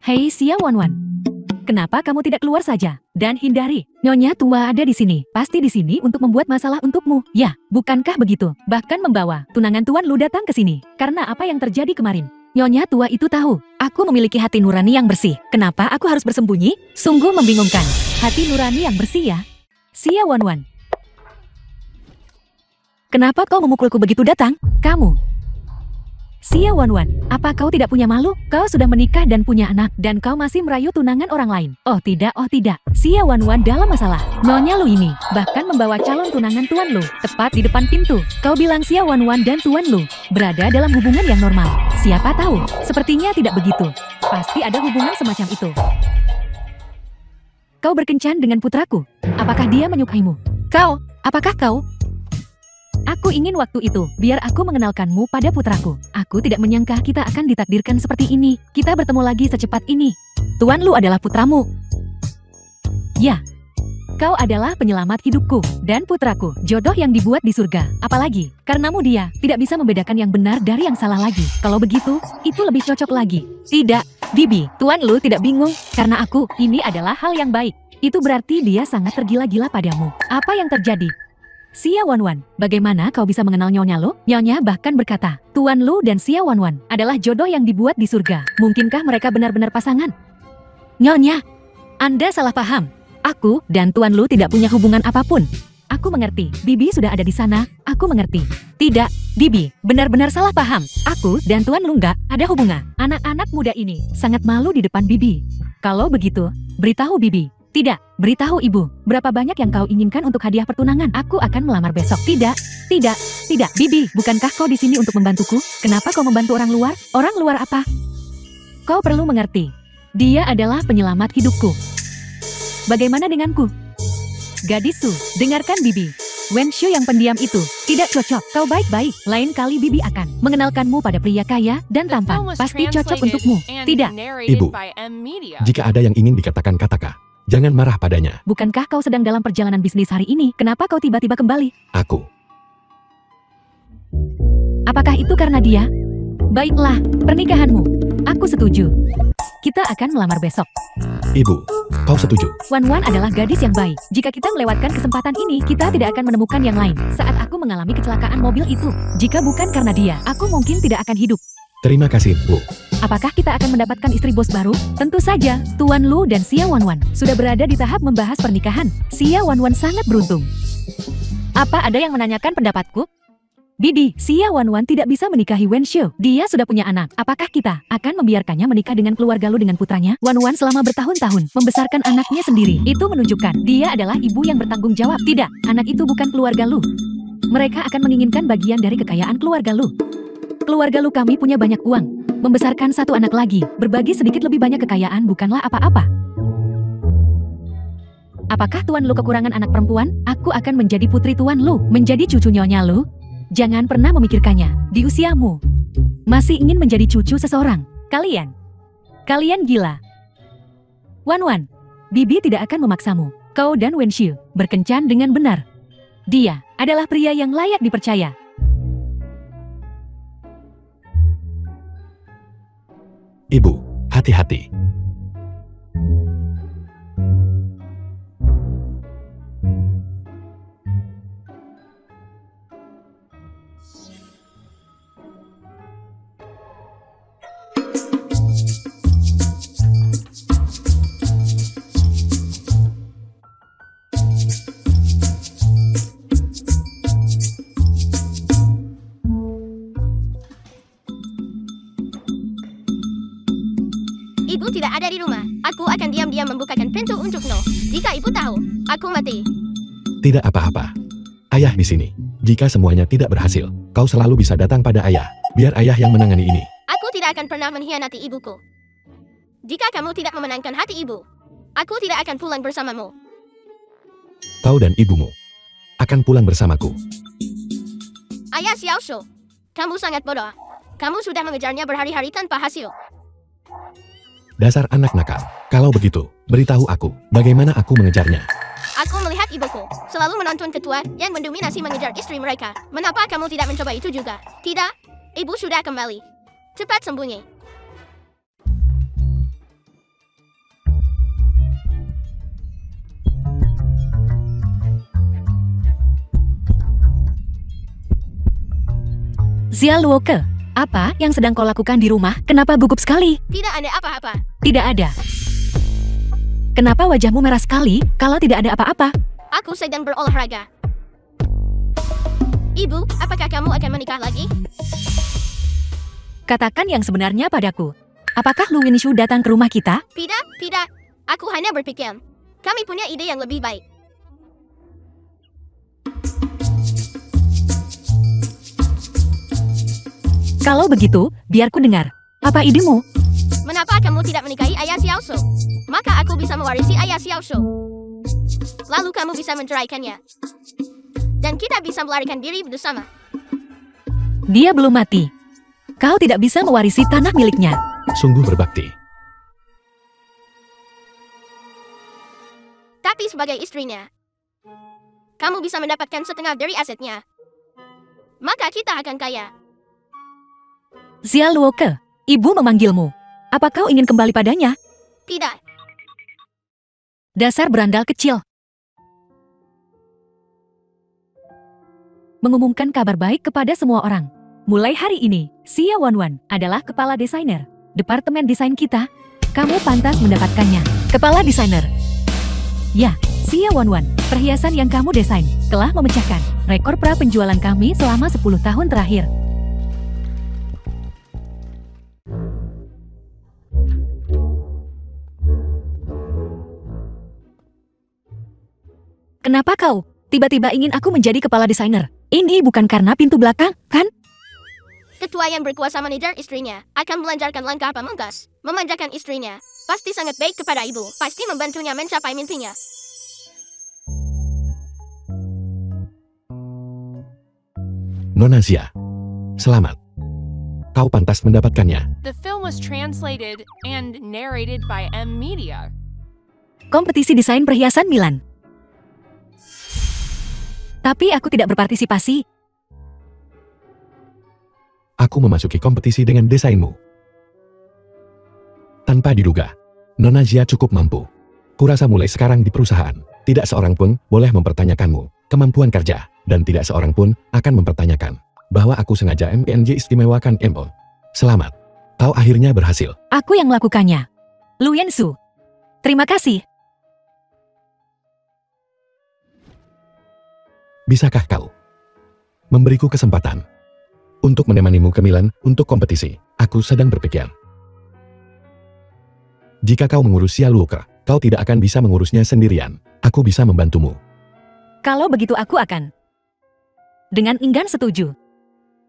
Hei Xia Wanwan. Kenapa kamu tidak keluar saja dan hindari? Nyonya tua ada di sini. Pasti di sini untuk membuat masalah untukmu. Ya, bukankah begitu? Bahkan membawa tunangan Tuan Lu datang ke sini. Karena apa yang terjadi kemarin? Nyonya tua itu tahu, aku memiliki hati nurani yang bersih. Kenapa aku harus bersembunyi? Sungguh membingungkan. Hati nurani yang bersih ya? Xia Wanwan. Kenapa kau memukulku begitu datang? Kamu. Xia Wanwan, apa kau tidak punya malu? Kau sudah menikah dan punya anak, dan kau masih merayu tunangan orang lain. Oh tidak. Xia Wanwan dalam masalah. Nyonya Lu ini, bahkan membawa calon tunangan Tuan Lu, tepat di depan pintu. Kau bilang Xia Wanwan dan Tuan Lu berada dalam hubungan yang normal. Siapa tahu, sepertinya tidak begitu. Pasti ada hubungan semacam itu. Kau berkencan dengan putraku. Apakah dia menyukaimu? Apakah kau? Aku ingin waktu itu, biar aku mengenalkanmu pada putraku. Aku tidak menyangka kita akan ditakdirkan seperti ini. Kita bertemu lagi secepat ini. Tuan Lu adalah putramu. Ya, kau adalah penyelamat hidupku dan putraku. Jodoh yang dibuat di surga. Apalagi, karenamu dia tidak bisa membedakan yang benar dari yang salah lagi. Kalau begitu, itu lebih cocok lagi. Tidak, Bibi, Tuan Lu tidak bingung. Karena aku, ini adalah hal yang baik. Itu berarti dia sangat tergila-gila padamu. Apa yang terjadi? Xia Wanwan, bagaimana kau bisa mengenal Nyonya Lu? Nyonya bahkan berkata, Tuan Lu dan Xia Wanwan adalah jodoh yang dibuat di surga. Mungkinkah mereka benar-benar pasangan? Nyonya, Anda salah paham. Aku dan Tuan Lu tidak punya hubungan apapun. Aku mengerti, Bibi sudah ada di sana, aku mengerti. Tidak, Bibi, benar-benar salah paham. Aku dan Tuan Lu nggak ada hubungan. Anak-anak muda ini sangat malu di depan Bibi. Kalau begitu, beritahu Bibi. Tidak, beritahu ibu, berapa banyak yang kau inginkan untuk hadiah pertunangan? Aku akan melamar besok. Tidak, Bibi, bukankah kau di sini untuk membantuku? Kenapa kau membantu orang luar? Orang luar apa? Kau perlu mengerti, dia adalah penyelamat hidupku. Bagaimana denganku? Gadis Su, dengarkan Bibi. Wenxu yang pendiam itu tidak cocok. Kau baik-baik. Lain kali Bibi akan mengenalkanmu pada pria kaya dan tampan. Pasti cocok untukmu. Tidak. Ibu, jika ada yang ingin dikatakan, katakan. Jangan marah padanya. Bukankah kau sedang dalam perjalanan bisnis hari ini? Kenapa kau tiba-tiba kembali? Aku. Apakah itu karena dia? Baiklah, pernikahanmu. Aku setuju. Kita akan melamar besok. Ibu, kau setuju? Wanwan adalah gadis yang baik. Jika kita melewatkan kesempatan ini, kita tidak akan menemukan yang lain. Saat aku mengalami kecelakaan mobil itu, jika bukan karena dia, aku mungkin tidak akan hidup. Terima kasih, Bu. Apakah kita akan mendapatkan istri bos baru? Tentu saja, Tuan Lu dan Xia Wanwan sudah berada di tahap membahas pernikahan. Xia Wanwan sangat beruntung. Apa ada yang menanyakan pendapatku? Bibi, Xia Wanwan tidak bisa menikahi Wenxu. Dia sudah punya anak. Apakah kita akan membiarkannya menikah dengan keluarga Lu dengan putranya? Wanwan selama bertahun-tahun membesarkan anaknya sendiri. Itu menunjukkan dia adalah ibu yang bertanggung jawab. Tidak, anak itu bukan keluarga Lu. Mereka akan menginginkan bagian dari kekayaan keluarga Lu. Keluarga Lu kami punya banyak uang. Membesarkan satu anak lagi, berbagi sedikit lebih banyak kekayaan bukanlah apa-apa. Apakah Tuan Lu kekurangan anak perempuan? Aku akan menjadi putri Tuan Lu, menjadi cucu Nyonya Lu. Jangan pernah memikirkannya, di usiamu. Masih ingin menjadi cucu seseorang. Kalian gila. Wanwan, Bibi tidak akan memaksamu. Kau dan Wenxu berkencan dengan benar. Dia adalah pria yang layak dipercaya. Ibu, hati-hati. di rumah. Aku akan diam-diam membukakan pintu untukmu. Jika ibu tahu, aku mati. Tidak apa-apa. Ayah di sini. Jika semuanya tidak berhasil, kau selalu bisa datang pada ayah. Biar ayah yang menangani ini. Aku tidak akan pernah mengkhianati ibuku. Jika kamu tidak memenangkan hati ibu, aku tidak akan pulang bersamamu. Kau dan ibumu akan pulang bersamaku. Ayah Xiaoshu, kamu sangat bodoh. Kamu sudah mengejarnya berhari-hari tanpa hasil. Dasar anak nakal. Kalau begitu, beritahu aku, bagaimana aku mengejarnya. Aku melihat ibuku selalu menonton ketua yang mendominasi mengejar istri mereka. Mengapa kamu tidak mencoba itu juga? Tidak, ibu sudah kembali. Cepat sembunyi. Xia Luoke, apa yang sedang kau lakukan di rumah? Kenapa gugup sekali? Tidak ada apa-apa. Tidak ada. Kenapa wajahmu merah sekali kalau tidak ada apa-apa? Aku sedang berolahraga. Ibu, apakah kamu akan menikah lagi? Katakan yang sebenarnya padaku. Apakah Lu Winshu datang ke rumah kita? Tidak. Aku hanya berpikir. Kami punya ide yang lebih baik. Kalau begitu, biar ku dengar. Apa idemu? Mengapa kamu tidak menikahi ayah Xiaoshu? Maka aku bisa mewarisi ayah Xiaoshu. Lalu kamu bisa menceraikannya. Dan kita bisa melarikan diri bersama. Dia belum mati. Kau tidak bisa mewarisi tanah miliknya. Sungguh berbakti. Tapi sebagai istrinya, kamu bisa mendapatkan setengah dari asetnya. Maka kita akan kaya. Xia Luoke, ibu memanggilmu. Apa kau ingin kembali padanya? Tidak. Dasar berandal kecil. Mengumumkan kabar baik kepada semua orang. Mulai hari ini, Xia Wanwan adalah kepala desainer. Departemen desain kita, kamu pantas mendapatkannya. Kepala desainer. Ya, Xia Wanwan, perhiasan yang kamu desain telah memecahkan rekor pra penjualan kami selama 10 tahun terakhir. Kenapa kau tiba-tiba ingin aku menjadi kepala desainer? Ini bukan karena pintu belakang, kan? Ketua yang berkuasa manajer istrinya akan melancarkan langkah pamungkas, memanjakan istrinya. Pasti sangat baik kepada ibu, pasti membantunya mencapai mimpinya. Nona Xia, selamat. Kau pantas mendapatkannya. The film was translated and narrated by M Media. Kompetisi desain perhiasan Milan. Tapi aku tidak berpartisipasi. Aku memasuki kompetisi dengan desainmu. Tanpa diduga, Nona Xia cukup mampu. Kurasa mulai sekarang di perusahaan, tidak seorang pun boleh mempertanyakanmu, kemampuan kerja, dan tidak seorang pun akan mempertanyakan bahwa aku sengaja MPNJ istimewakan MO. Selamat, kau akhirnya berhasil. Aku yang melakukannya. Lu Winshu. Terima kasih. Bisakah kau memberiku kesempatan untuk menemanimu ke Milan untuk kompetisi? Aku sedang berpikir. Jika kau mengurus Xia Luoke, kau tidak akan bisa mengurusnya sendirian. Aku bisa membantumu. Kalau begitu aku akan. Dengan enggan setuju.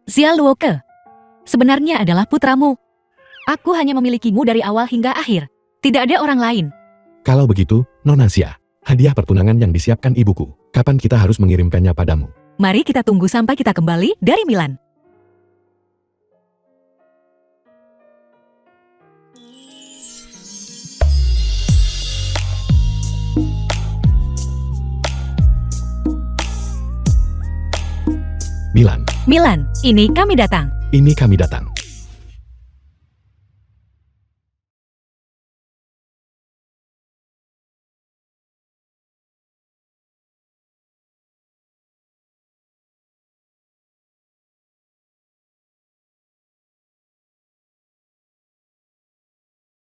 Xia Luoke sebenarnya adalah putramu. Aku hanya memilikimu dari awal hingga akhir. Tidak ada orang lain. Kalau begitu, Nona Xia, hadiah pertunangan yang disiapkan ibuku. Kapan kita harus mengirimkannya padamu? Mari kita tunggu sampai kita kembali dari Milan. Milan, Milan, ini kami datang. ini kami datang.